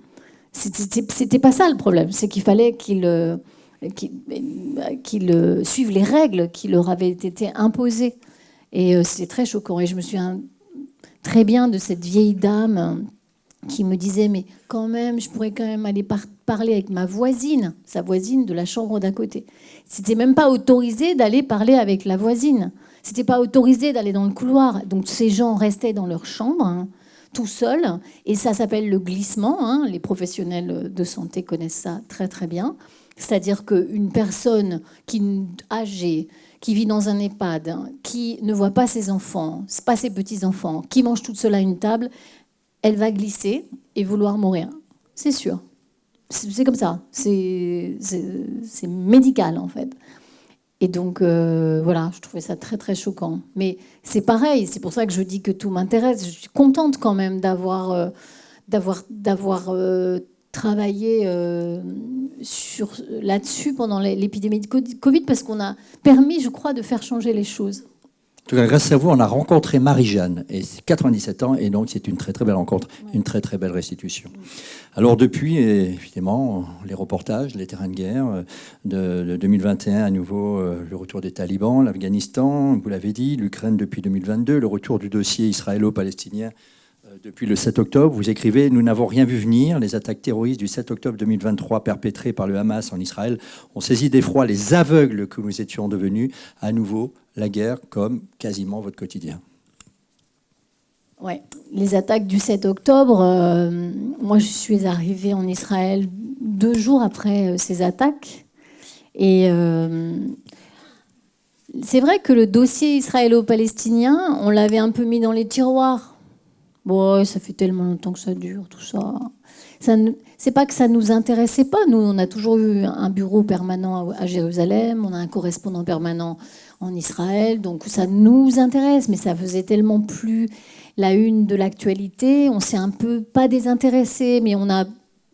C'était pas ça le problème. C'est qu'il fallait qu'ils suivent les règles qui leur avaient été imposées. Et c'était très choquant. Et je me souviens très bien de cette vieille dame qui me disait « Mais quand même, je pourrais quand même aller parler avec ma voisine, sa voisine de la chambre d'à côté. » C'était même pas autorisé d'aller parler avec la voisine. C'était pas autorisé d'aller dans le couloir. Donc ces gens restaient dans leur chambre, tout seuls. Et ça s'appelle le glissement. Les professionnels de santé connaissent ça très très bien. C'est-à-dire qu'une personne âgée, qui vit dans un EHPAD, qui ne voit pas ses enfants, pas ses petits-enfants, qui mange toute seule à une table, elle va glisser et vouloir mourir. C'est sûr. C'est comme ça. C'est médical, en fait. Et donc, voilà, je trouvais ça très, très choquant. Mais c'est pareil, c'est pour ça que je dis que tout m'intéresse. Je suis contente quand même d'avoir travaillé là-dessus pendant l'épidémie de Covid, parce qu'on a permis, je crois, de faire changer les choses. En tout cas, grâce à vous, on a rencontré Marie-Jeanne, et c'est 97 ans, et donc c'est une très très belle rencontre, une très très belle restitution. Alors depuis, évidemment, les reportages, les terrains de guerre, de 2021 à nouveau, le retour des talibans, l'Afghanistan, vous l'avez dit, l'Ukraine depuis 2022, le retour du dossier israélo-palestinien depuis le 7 octobre. Vous écrivez « Nous n'avons rien vu venir. Les attaques terroristes du 7 octobre 2023 perpétrées par le Hamas en Israël ont saisi d'effroi les aveugles que nous étions devenus. À nouveau, la guerre comme quasiment votre quotidien. » Ouais, les attaques du 7 octobre, moi je suis arrivée en Israël 2 jours après ces attaques. Et c'est vrai que le dossier israélo-palestinien, on l'avait un peu mis dans les tiroirs. Bon, ça fait tellement longtemps que ça dure, tout ça. C'est pas que ça nous intéressait pas. Nous, on a toujours eu un bureau permanent à Jérusalem, on a un correspondant permanent en Israël, donc ça nous intéresse, mais ça faisait tellement plus la une de l'actualité. On s'est un peu pas désintéressé, mais on a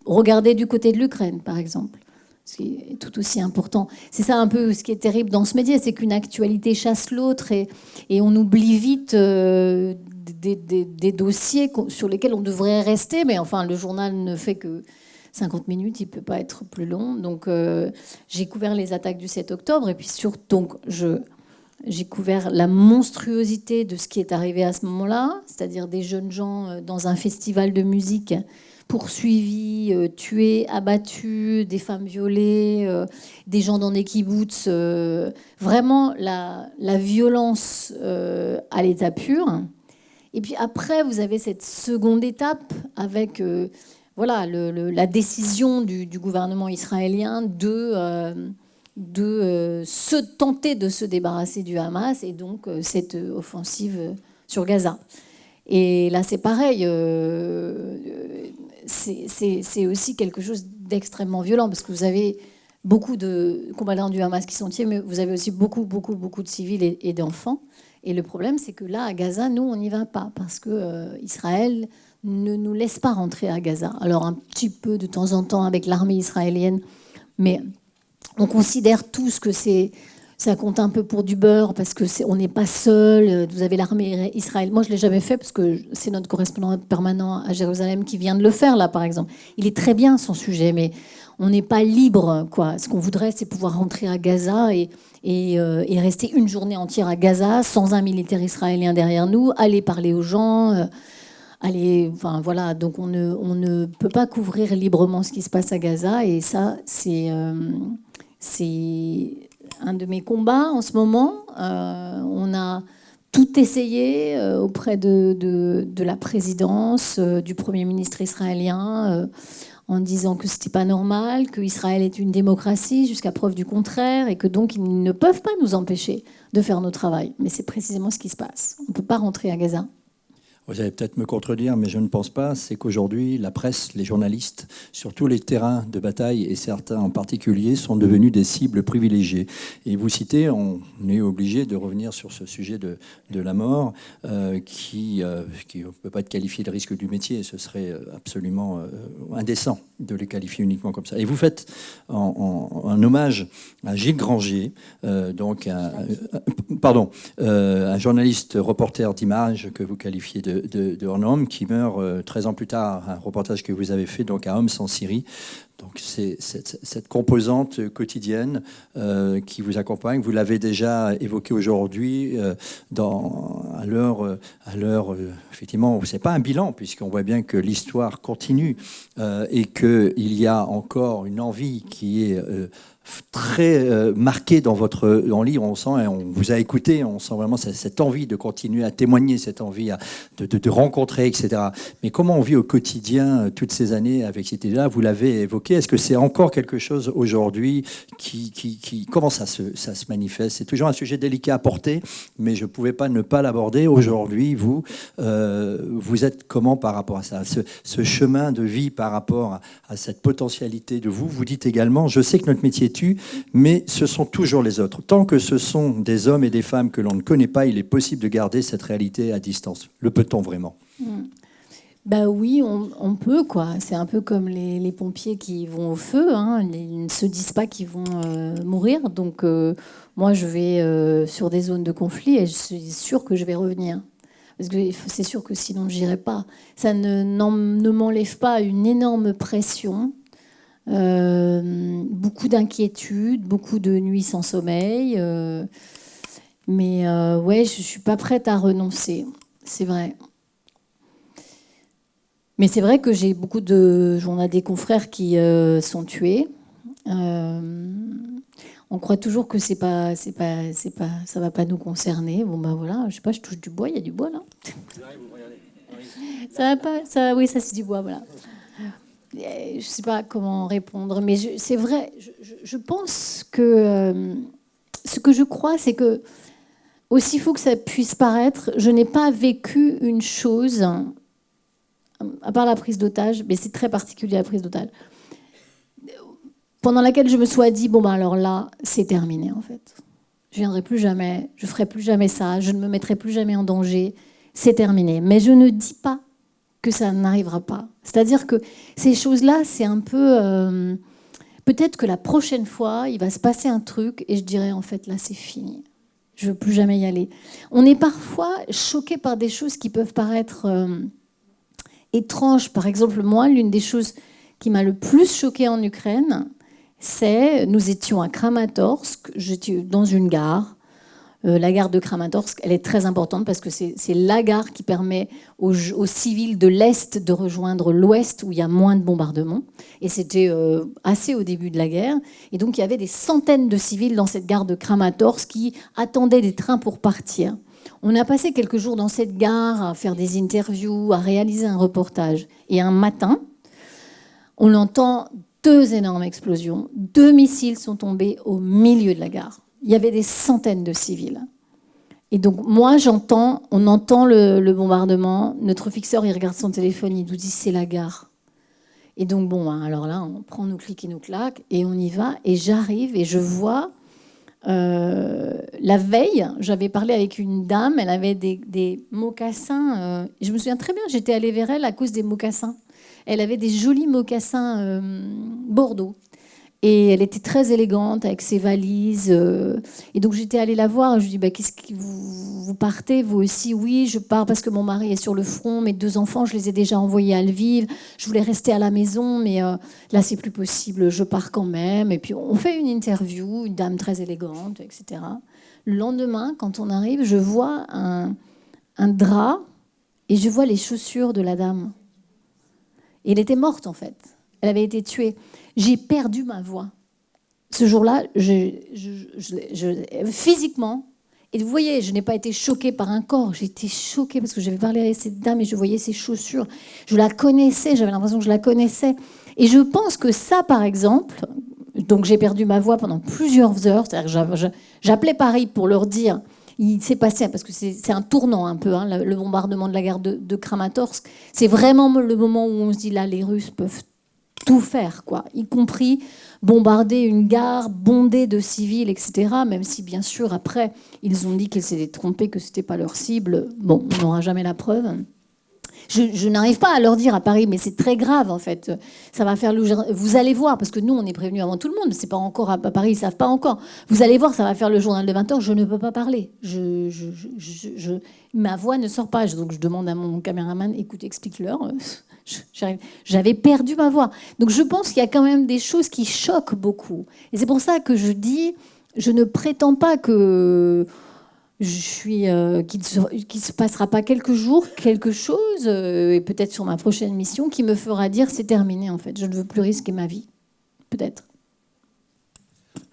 regardé du côté de l'Ukraine, par exemple, ce qui est tout aussi important. C'est ça un peu ce qui est terrible dans ce média, c'est qu'une actualité chasse l'autre et on oublie vite des dossiers sur lesquels on devrait rester, mais enfin, le journal ne fait que 50 minutes, il ne peut pas être plus long. Donc, j'ai couvert les attaques du 7 octobre, et puis surtout, donc, j'ai couvert la monstruosité de ce qui est arrivé à ce moment-là, c'est-à-dire des jeunes gens dans un festival de musique poursuivis, tués, abattus, des femmes violées, des gens dans des kibboutz. Vraiment, la violence à l'état pur. Et puis après, vous avez cette seconde étape avec voilà, la décision du gouvernement israélien de se tenter de se débarrasser du Hamas et donc cette offensive sur Gaza. Et là, c'est pareil. C'est aussi quelque chose d'extrêmement violent parce que vous avez beaucoup de combattants du Hamas qui sont tués, mais vous avez aussi beaucoup de civils et d'enfants. Et le problème, c'est que là, à Gaza, nous, on n'y va pas parce que Israël ne nous laisse pas rentrer à Gaza. Alors, un petit peu de temps en temps avec l'armée israélienne, mais on considère tous que ça compte un peu pour du beurre parce que on n'est pas seul. Vous avez l'armée israélienne. Moi, je l'ai jamais fait parce que c'est notre correspondant permanent à Jérusalem qui vient de le faire là, par exemple. Il est très bien son sujet, mais on n'est pas libre, quoi. Ce qu'on voudrait, c'est pouvoir rentrer à Gaza et rester une journée entière à Gaza sans un militaire israélien derrière nous, aller parler aux gens. Enfin voilà, donc on ne peut pas couvrir librement ce qui se passe à Gaza et ça, c'est un de mes combats en ce moment. On a tout essayé auprès de la présidence, du Premier ministre israélien, en disant que c'était pas normal, que Israël est une démocratie jusqu'à preuve du contraire et que donc ils ne peuvent pas nous empêcher de faire notre travail. Mais c'est précisément ce qui se passe. On ne peut pas rentrer à Gaza. Vous allez peut-être me contredire, mais je ne pense pas. C'est qu'aujourd'hui, la presse, les journalistes, sur tous les terrains de bataille, et certains en particulier, sont devenus des cibles privilégiées. Et vous citez, on est obligé de revenir sur ce sujet de la mort, qui ne peut pas être qualifié de risque du métier. Ce serait absolument indécent de les qualifier uniquement comme ça. Et vous faites un hommage à Gilles Granger, donc un journaliste reporter d'images que vous qualifiez de homme qui meurt 13 ans plus tard, un reportage que vous avez fait donc à Homs en Syrie. Donc c'est cette composante quotidienne qui vous accompagne. Vous l'avez déjà évoqué aujourd'hui à l'heure effectivement, c'est pas un bilan puisqu'on voit bien que l'histoire continue et qu'il y a encore une envie qui est très marqué dans votre livre, on sent, et on vous a écouté, on sent vraiment cette envie de continuer à témoigner, cette envie de rencontrer, etc. Mais comment on vit au quotidien toutes ces années avec cette idée-là? Vous l'avez évoqué, est-ce que c'est encore quelque chose aujourd'hui comment ça se manifeste? C'est toujours un sujet délicat à porter, mais je ne pouvais pas ne pas l'aborder. Aujourd'hui, vous êtes comment par rapport à ça, ce chemin de vie par rapport à cette potentialité de vous? Vous dites également, je sais que notre métier tue, mais ce sont toujours les autres. Tant que ce sont des hommes et des femmes que l'on ne connaît pas, il est possible de garder cette réalité à distance. Le peut-on vraiment? Ben oui, on peut, quoi. C'est un peu comme les pompiers qui vont au feu, hein. Ils ne se disent pas qu'ils vont mourir. Donc moi, je vais sur des zones de conflit et je suis sûre que je vais revenir. Parce que c'est sûr que sinon, je n'irai pas. Ça ne m'enlève pas une énorme pression. Beaucoup d'inquiétudes, beaucoup de nuits sans sommeil. Mais ouais, je ne suis pas prête à renoncer. C'est vrai. Mais c'est vrai que j'ai on a des confrères qui sont tués. On croit toujours que ça va pas nous concerner. Bon ben voilà, je sais pas, je touche du bois, il y a du bois là. Ça va pas, oui, ça c'est du bois, voilà. Je ne sais pas comment répondre, mais c'est vrai, je pense que ce que je crois, c'est que, aussi fou que ça puisse paraître, je n'ai pas vécu une chose, à part la prise d'otage, mais c'est très particulier la prise d'otage, pendant laquelle je me sois dit, bon ben alors là, c'est terminé en fait. Je ne viendrai plus jamais, je ne ferai plus jamais ça, je ne me mettrai plus jamais en danger, c'est terminé. Mais je ne dis pas que ça n'arrivera pas. C'est-à-dire que ces choses-là, c'est un peu... peut-être que la prochaine fois, il va se passer un truc et je dirais, en fait, là, c'est fini. Je ne veux plus jamais y aller. On est parfois choqué par des choses qui peuvent paraître étranges. Par exemple, moi, l'une des choses qui m'a le plus choquée en Ukraine, c'est... Nous étions à Kramatorsk, j'étais dans une gare. La gare de Kramatorsk, elle est très importante parce que c'est la gare qui permet aux civils de l'Est de rejoindre l'Ouest où il y a moins de bombardements. Et c'était assez au début de la guerre. Et donc, il y avait des centaines de civils dans cette gare de Kramatorsk qui attendaient des trains pour partir. On a passé quelques jours dans cette gare à faire des interviews, à réaliser un reportage. Et un matin, on entend 2 énormes explosions. 2 missiles sont tombés au milieu de la gare. Il y avait des centaines de civils. Et donc, moi, on entend le bombardement. Notre fixeur, il regarde son téléphone, il nous dit, c'est la gare. Et donc, bon, alors là, on prend nos clics et nos claques, et on y va. Et j'arrive, et je vois, la veille, j'avais parlé avec une dame, elle avait des mocassins. Je me souviens très bien, j'étais allée vers elle à cause des mocassins. Elle avait des jolis mocassins bordeaux. Et elle était très élégante avec ses valises. Et donc j'étais allée la voir. Je lui ai dit, bah, qu'est-ce que vous partez, vous aussi? Oui, je pars parce que mon mari est sur le front. Mes 2 enfants, je les ai déjà envoyés à Lviv. Je voulais rester à la maison, mais là, c'est plus possible. Je pars quand même. Et puis on fait une interview, une dame très élégante, etc. Le lendemain, quand on arrive, je vois un drap et je vois les chaussures de la dame. Et elle était morte, en fait. Elle avait été tuée. J'ai perdu ma voix. Ce jour-là, physiquement, et vous voyez, je n'ai pas été choquée par un corps, j'ai été choquée parce que j'avais parlé avec cette dame et je voyais ses chaussures. Je la connaissais, j'avais l'impression que je la connaissais. Et je pense que ça, par exemple, donc j'ai perdu ma voix pendant plusieurs heures, c'est-à-dire que j'appelais Paris pour leur dire, il s'est passé, parce que c'est un tournant un peu, hein, le bombardement de la gare de Kramatorsk, c'est vraiment le moment où on se dit, là, les Russes peuvent tout faire, quoi, y compris bombarder une gare bondée de civils, etc. Même si, bien sûr, après, ils ont dit qu'ils s'étaient trompés, que ce n'était pas leur cible. Bon, on n'aura jamais la preuve. Je n'arrive pas à leur dire à Paris, mais c'est très grave, en fait. Ça va faire vous allez voir, parce que nous, on est prévenus avant tout le monde. C'est pas encore à Paris, ils savent pas encore. Vous allez voir, ça va faire le journal de 20h. Je ne peux pas parler. Ma voix ne sort pas. Donc, je demande à mon caméraman, écoute, explique-leur. J'avais perdu ma voix. Donc je pense qu'il y a quand même des choses qui choquent beaucoup. Et c'est pour ça que je dis, je ne prétends pas que qu'il ne se passera pas quelques jours, quelque chose, et peut-être sur ma prochaine mission, qui me fera dire c'est terminé en fait. Je ne veux plus risquer ma vie. Peut-être.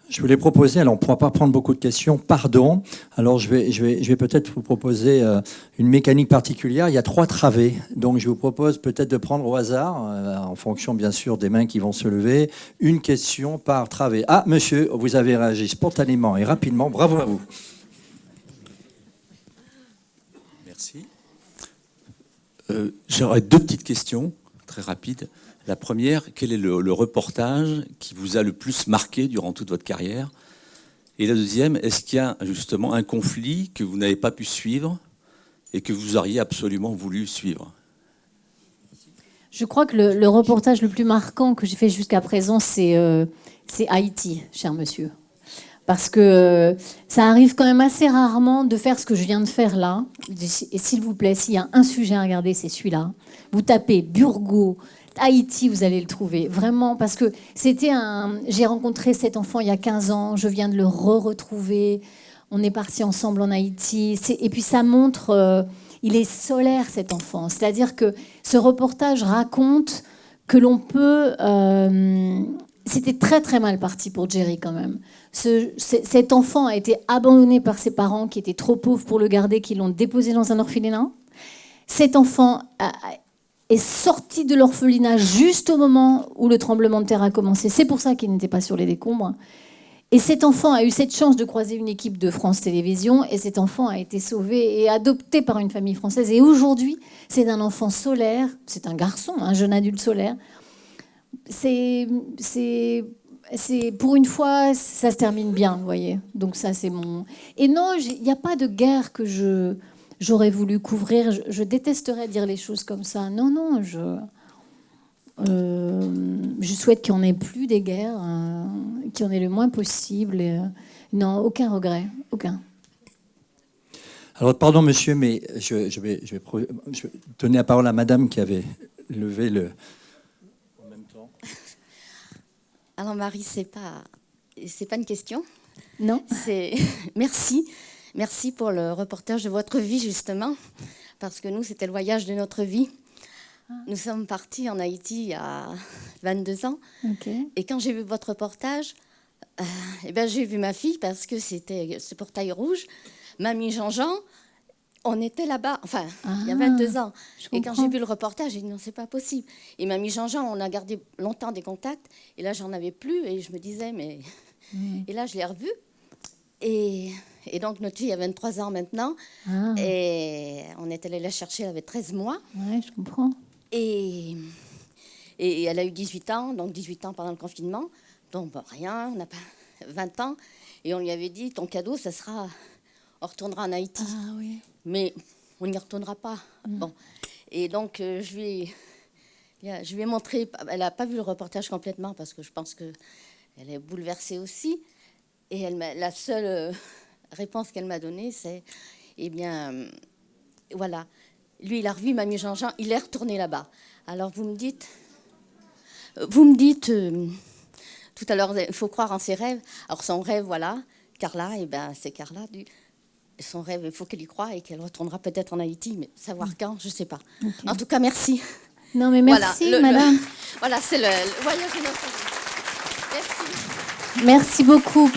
Je voulais proposer, alors on ne pourra pas prendre beaucoup de questions, pardon. Alors je vais peut-être vous proposer une mécanique particulière. Il y a 3 travées, donc je vous propose peut-être de prendre au hasard, en fonction bien sûr des mains qui vont se lever, une question par travée. Ah, monsieur, vous avez réagi spontanément et rapidement, bravo à vous. Merci. J'aurais 2 petites questions, très rapides. La première, quel est le reportage qui vous a le plus marqué durant toute votre carrière? Et la deuxième, est-ce qu'il y a justement un conflit que vous n'avez pas pu suivre et que vous auriez absolument voulu suivre? Je crois que le reportage le plus marquant que j'ai fait jusqu'à présent, c'est Haïti, cher monsieur. Parce que ça arrive quand même assez rarement de faire ce que je viens de faire là. Et s'il vous plaît, s'il y a un sujet à regarder, c'est celui-là. Vous tapez Burgo, Haïti, vous allez le trouver. Vraiment, parce que j'ai rencontré cet enfant il y a 15 ans, je viens de le retrouver. On est partis ensemble en Haïti. Et puis ça montre, il est solaire cet enfant. C'est-à-dire que ce reportage raconte que l'on peut... c'était très très mal parti pour Jerry quand même. Cet enfant a été abandonné par ses parents qui étaient trop pauvres pour le garder, qui l'ont déposé dans un orphelinat. Cet enfant est sorti de l'orphelinat juste au moment où le tremblement de terre a commencé. C'est pour ça qu'il n'était pas sur les décombres. Et cet enfant a eu cette chance de croiser une équipe de France Télévisions et cet enfant a été sauvé et adopté par une famille française. Et aujourd'hui, c'est un enfant solaire, c'est un garçon, un jeune adulte solaire. C'est pour une fois, ça se termine bien, vous voyez. Donc ça, c'est mon... Et non, il n'y a pas de guerre que j'aurais voulu couvrir. Je détesterais dire les choses comme ça. Non, non, je souhaite qu'il n'y en ait plus des guerres, qu'il y en ait le moins possible. Non, aucun regret, aucun. Alors, pardon, monsieur, mais je vais donner la parole à madame qui avait levé le... en même temps. Alors, Marie, c'est pas une question. Non. Merci. Merci pour le reportage de votre vie, justement, parce que nous, c'était le voyage de notre vie. Nous sommes partis en Haïti il y a 22 ans. Okay. Et quand j'ai vu votre reportage, j'ai vu ma fille parce que c'était ce portail rouge. Mamie Jean-Jean, on était là-bas, enfin, il y a Ah, 22 ans. je Et quand comprends. j'ai vu le reportage, j'ai dit non, c'est pas possible. Et mamie Jean-Jean, on a gardé longtemps des contacts. Et là, j'en avais plus. Et je me disais, mais. Et là, je l'ai revue. Et donc, notre fille a 23 ans maintenant. Ah, Et on est allé la chercher, elle avait 13 mois. ouais, je comprends. Et elle a eu 18 ans, donc 18 ans pendant le confinement. Donc, bon, rien, on n'a pas 20 ans. Et on lui avait dit, ton cadeau, ça sera. On retournera en Haïti. Ah oui. Mais on n'y retournera pas. Bon. Et donc, je lui ai montré. Elle n'a pas vu le reportage complètement parce que je pense qu'elle est bouleversée aussi. Et la seule réponse qu'elle m'a donnée, c'est eh bien, voilà. Lui, il a revu mamie Jean-Jean, il est retourné là-bas. Alors, vous me dites tout à l'heure, il faut croire en ses rêves. Alors, son rêve, voilà, Carla, eh ben, c'est Carla. Son rêve, il faut qu'elle y croie et qu'elle retournera peut-être en Haïti, mais savoir quand, je ne sais pas. En tout cas, merci. Non, mais merci, Voilà, madame. Voilà, c'est le voyage de notre vie. Merci. Merci beaucoup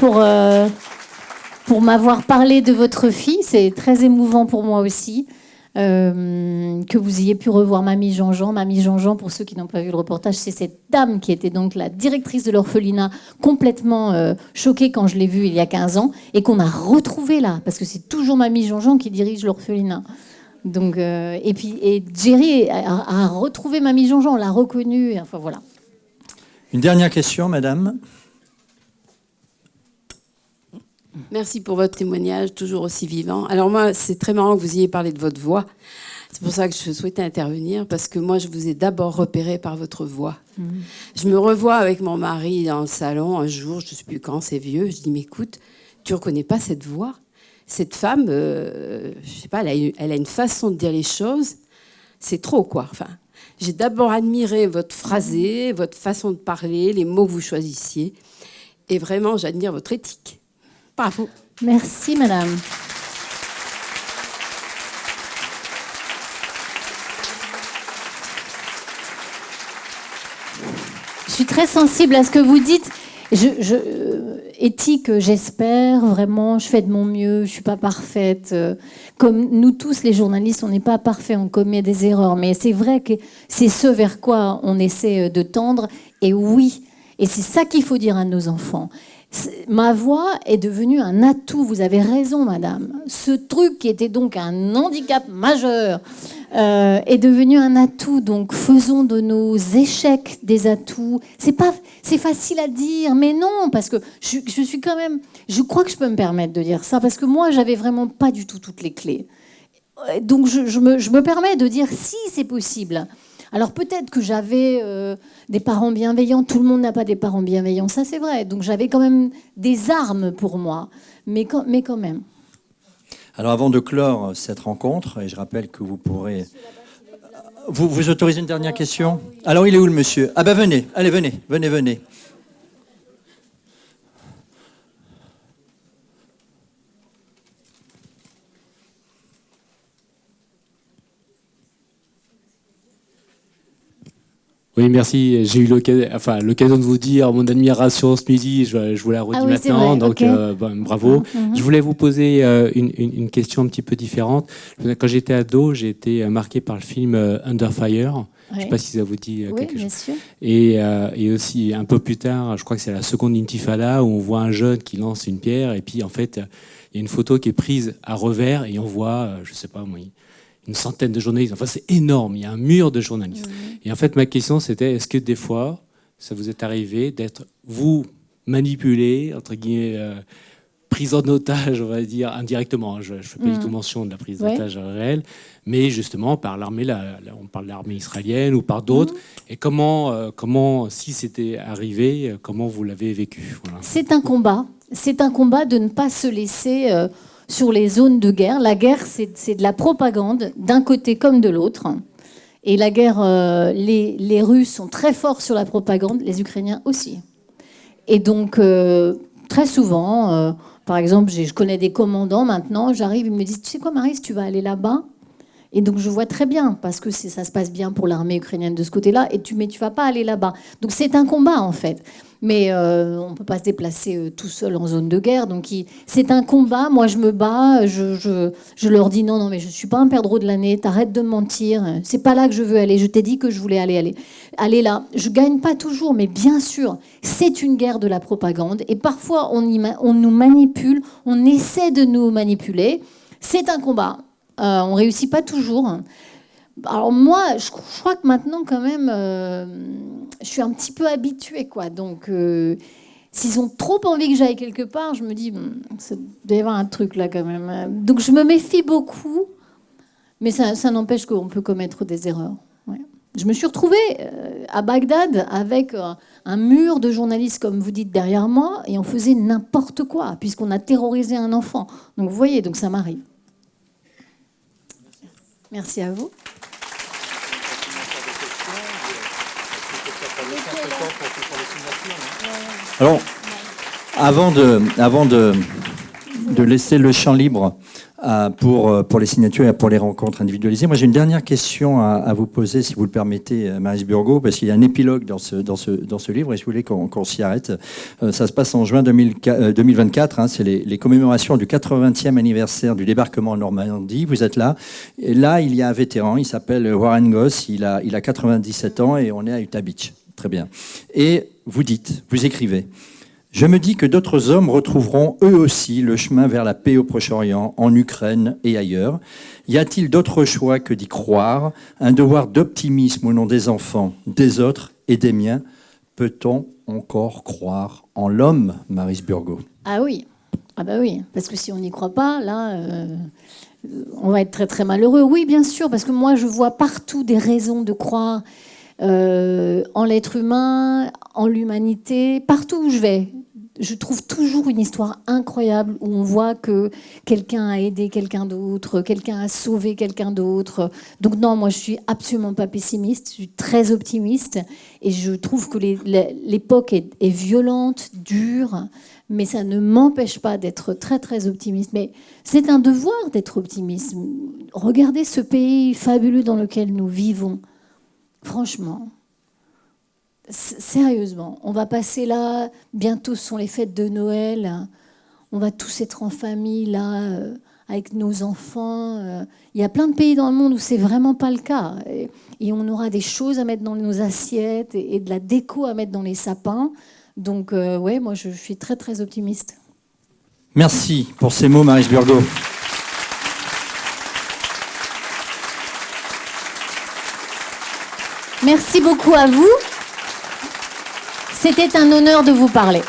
pour m'avoir parlé de votre fille. C'est très émouvant pour moi aussi. Que vous ayez pu revoir Mamie Jean-Jean. Mamie Jean-Jean, pour ceux qui n'ont pas vu le reportage, c'est cette dame qui était donc la directrice de l'orphelinat, complètement choquée quand je l'ai vue il y a 15 ans, et qu'on a retrouvée là, parce que c'est toujours Mamie Jean-Jean qui dirige l'orphelinat. Donc, et Jerry a retrouvé Mamie Jean-Jean, on l'a reconnue, enfin voilà. Une dernière question, madame. Merci pour votre témoignage, toujours aussi vivant. Alors moi, c'est très marrant que vous ayez parlé de votre voix. C'est pour ça que je souhaitais intervenir, parce que moi, je vous ai d'abord repéré par votre voix. Je me revois avec mon mari dans le salon un jour, je ne sais plus quand, c'est vieux. Je dis, mais écoute, tu ne reconnais pas cette voix? Cette femme, je sais pas, elle a une façon de dire les choses, c'est trop, quoi. Enfin, j'ai d'abord admiré votre phrasé, votre façon de parler, les mots que vous choisissiez. Et vraiment, j'admire votre éthique. Bravo. Merci, madame. Je suis très sensible à ce que vous dites. Éthique, j'espère, vraiment, je fais de mon mieux, je ne suis pas parfaite. Comme nous tous, les journalistes, on n'est pas parfaits, on commet des erreurs. Mais c'est vrai que c'est ce vers quoi on essaie de tendre. Et oui, et c'est ça qu'il faut dire à nos enfants. Ma voix est devenue un atout, vous avez raison, madame. Ce truc qui était donc un handicap majeur est devenu un atout. Donc faisons de nos échecs des atouts. C'est facile à dire, mais non, parce que je suis quand même... Je crois que je peux me permettre de dire ça, parce que moi, j'avais vraiment pas du tout toutes les clés. Donc je me permets de dire si c'est possible. Alors peut-être que j'avais des parents bienveillants. Tout le monde n'a pas des parents bienveillants, ça c'est vrai. Donc j'avais quand même des armes pour moi, mais quand même. Alors avant de clore cette rencontre, et je rappelle que vous pourrez... Vous autorisez une dernière question? Alors il est où le monsieur? Ah ben venez, allez venez. Oui, merci. J'ai eu l'occasion de vous dire mon admiration ce midi. Je vous la redis oui, c'est maintenant. vrai. Donc, Okay. bravo. Je voulais vous poser une question un petit peu différente. Quand j'étais ado, j'ai été marqué par le film Under Fire. Je ne sais pas si ça vous dit quelque chose. Sûr. Et aussi, un peu plus tard, je crois que c'est la seconde intifada, où on voit un jeune qui lance une pierre. Et puis, en fait, il y a une photo qui est prise à revers et on voit, je ne sais pas moi, une centaine de journalistes. Enfin, c'est énorme. Il y a un mur de journalistes. Et en fait, ma question, c'était, est-ce que des fois, ça vous est arrivé d'être, vous, manipulé, entre guillemets, prise en otage, on va dire, indirectement. Je ne fais pas du tout mention de la prise d'otage réelle, mais justement par l'armée, on parle de l'armée israélienne ou par d'autres. Et comment, si c'était arrivé, comment vous l'avez vécu? Voilà. C'est un combat. C'est un combat de ne pas se laisser... sur les zones de guerre. La guerre, c'est de la propagande, d'un côté comme de l'autre. Et la guerre, les Russes sont très forts sur la propagande, les Ukrainiens aussi. Et donc, très souvent, par exemple, je connais des commandants maintenant, j'arrive, ils me disent, tu sais quoi, Maryse, tu vas aller là-bas, Et donc je vois très bien, parce que ça se passe bien pour l'armée ukrainienne de ce côté-là, mais tu vas pas aller là-bas. Donc c'est un combat en fait. Mais on ne peut pas se déplacer tout seul en zone de guerre. Donc c'est un combat, moi je me bats, je leur dis non, mais je ne suis pas un perdreau de l'année, t'arrêtes de me mentir, c'est pas là que je veux aller, je t'ai dit que je voulais aller là. Je gagne pas toujours, mais bien sûr, c'est une guerre de la propagande. Et parfois on nous manipule, on essaie de nous manipuler. C'est un combat. On réussit pas toujours. Alors moi, je crois que maintenant, quand même, je suis un petit peu habituée, quoi. Donc, s'ils ont trop envie que j'aille quelque part, je me dis, ça doit y avoir un truc là, quand même. Donc, je me méfie beaucoup, mais ça n'empêche qu'on peut commettre des erreurs. Ouais. Je me suis retrouvée à Bagdad avec un mur de journalistes, comme vous dites, derrière moi, et on faisait n'importe quoi, puisqu'on a terrorisé un enfant. Donc, vous voyez, donc ça m'arrive. Merci à vous. Alors, avant de laisser le champ libre pour les signatures et pour les rencontres individualisées, moi j'ai une dernière question à vous poser, si vous le permettez, Maryse Burgot, parce qu'il y a un épilogue dans ce livre et je voulais qu'on s'y arrête. Ça se passe en juin 2024, c'est les commémorations du 80e anniversaire du débarquement en Normandie. Vous êtes là. Et là, il y a un vétéran, il s'appelle Warren Goss, il a 97 ans et on est à Utah Beach. Très bien. Et vous écrivez: je me dis que d'autres hommes retrouveront eux aussi le chemin vers la paix au Proche-Orient, en Ukraine et ailleurs. Y a-t-il d'autre choix que d'y croire? Un devoir d'optimisme au nom des enfants, des autres et des miens? Peut-on encore croire en l'homme, Maryse Burgot? Ah oui, parce que si on n'y croit pas, là, on va être très très malheureux. Oui, bien sûr, parce que moi je vois partout des raisons de croire en l'être humain, en l'humanité, partout où je vais. Je trouve toujours une histoire incroyable où on voit que quelqu'un a aidé quelqu'un d'autre, quelqu'un a sauvé quelqu'un d'autre. Donc non, moi je suis absolument pas pessimiste, je suis très optimiste et je trouve que l'époque est violente, dure, mais ça ne m'empêche pas d'être très très optimiste. Mais c'est un devoir d'être optimiste. Regardez ce pays fabuleux dans lequel nous vivons. Franchement, sérieusement, on va passer là, bientôt ce sont les fêtes de Noël, on va tous être en famille là, avec nos enfants. Il y a plein de pays dans le monde où c'est vraiment pas le cas. Et on aura des choses à mettre dans nos assiettes et de la déco à mettre dans les sapins. Donc ouais, moi je suis très très optimiste. Merci pour ces mots, Maryse Burgot. Merci beaucoup à vous. C'était un honneur de vous parler.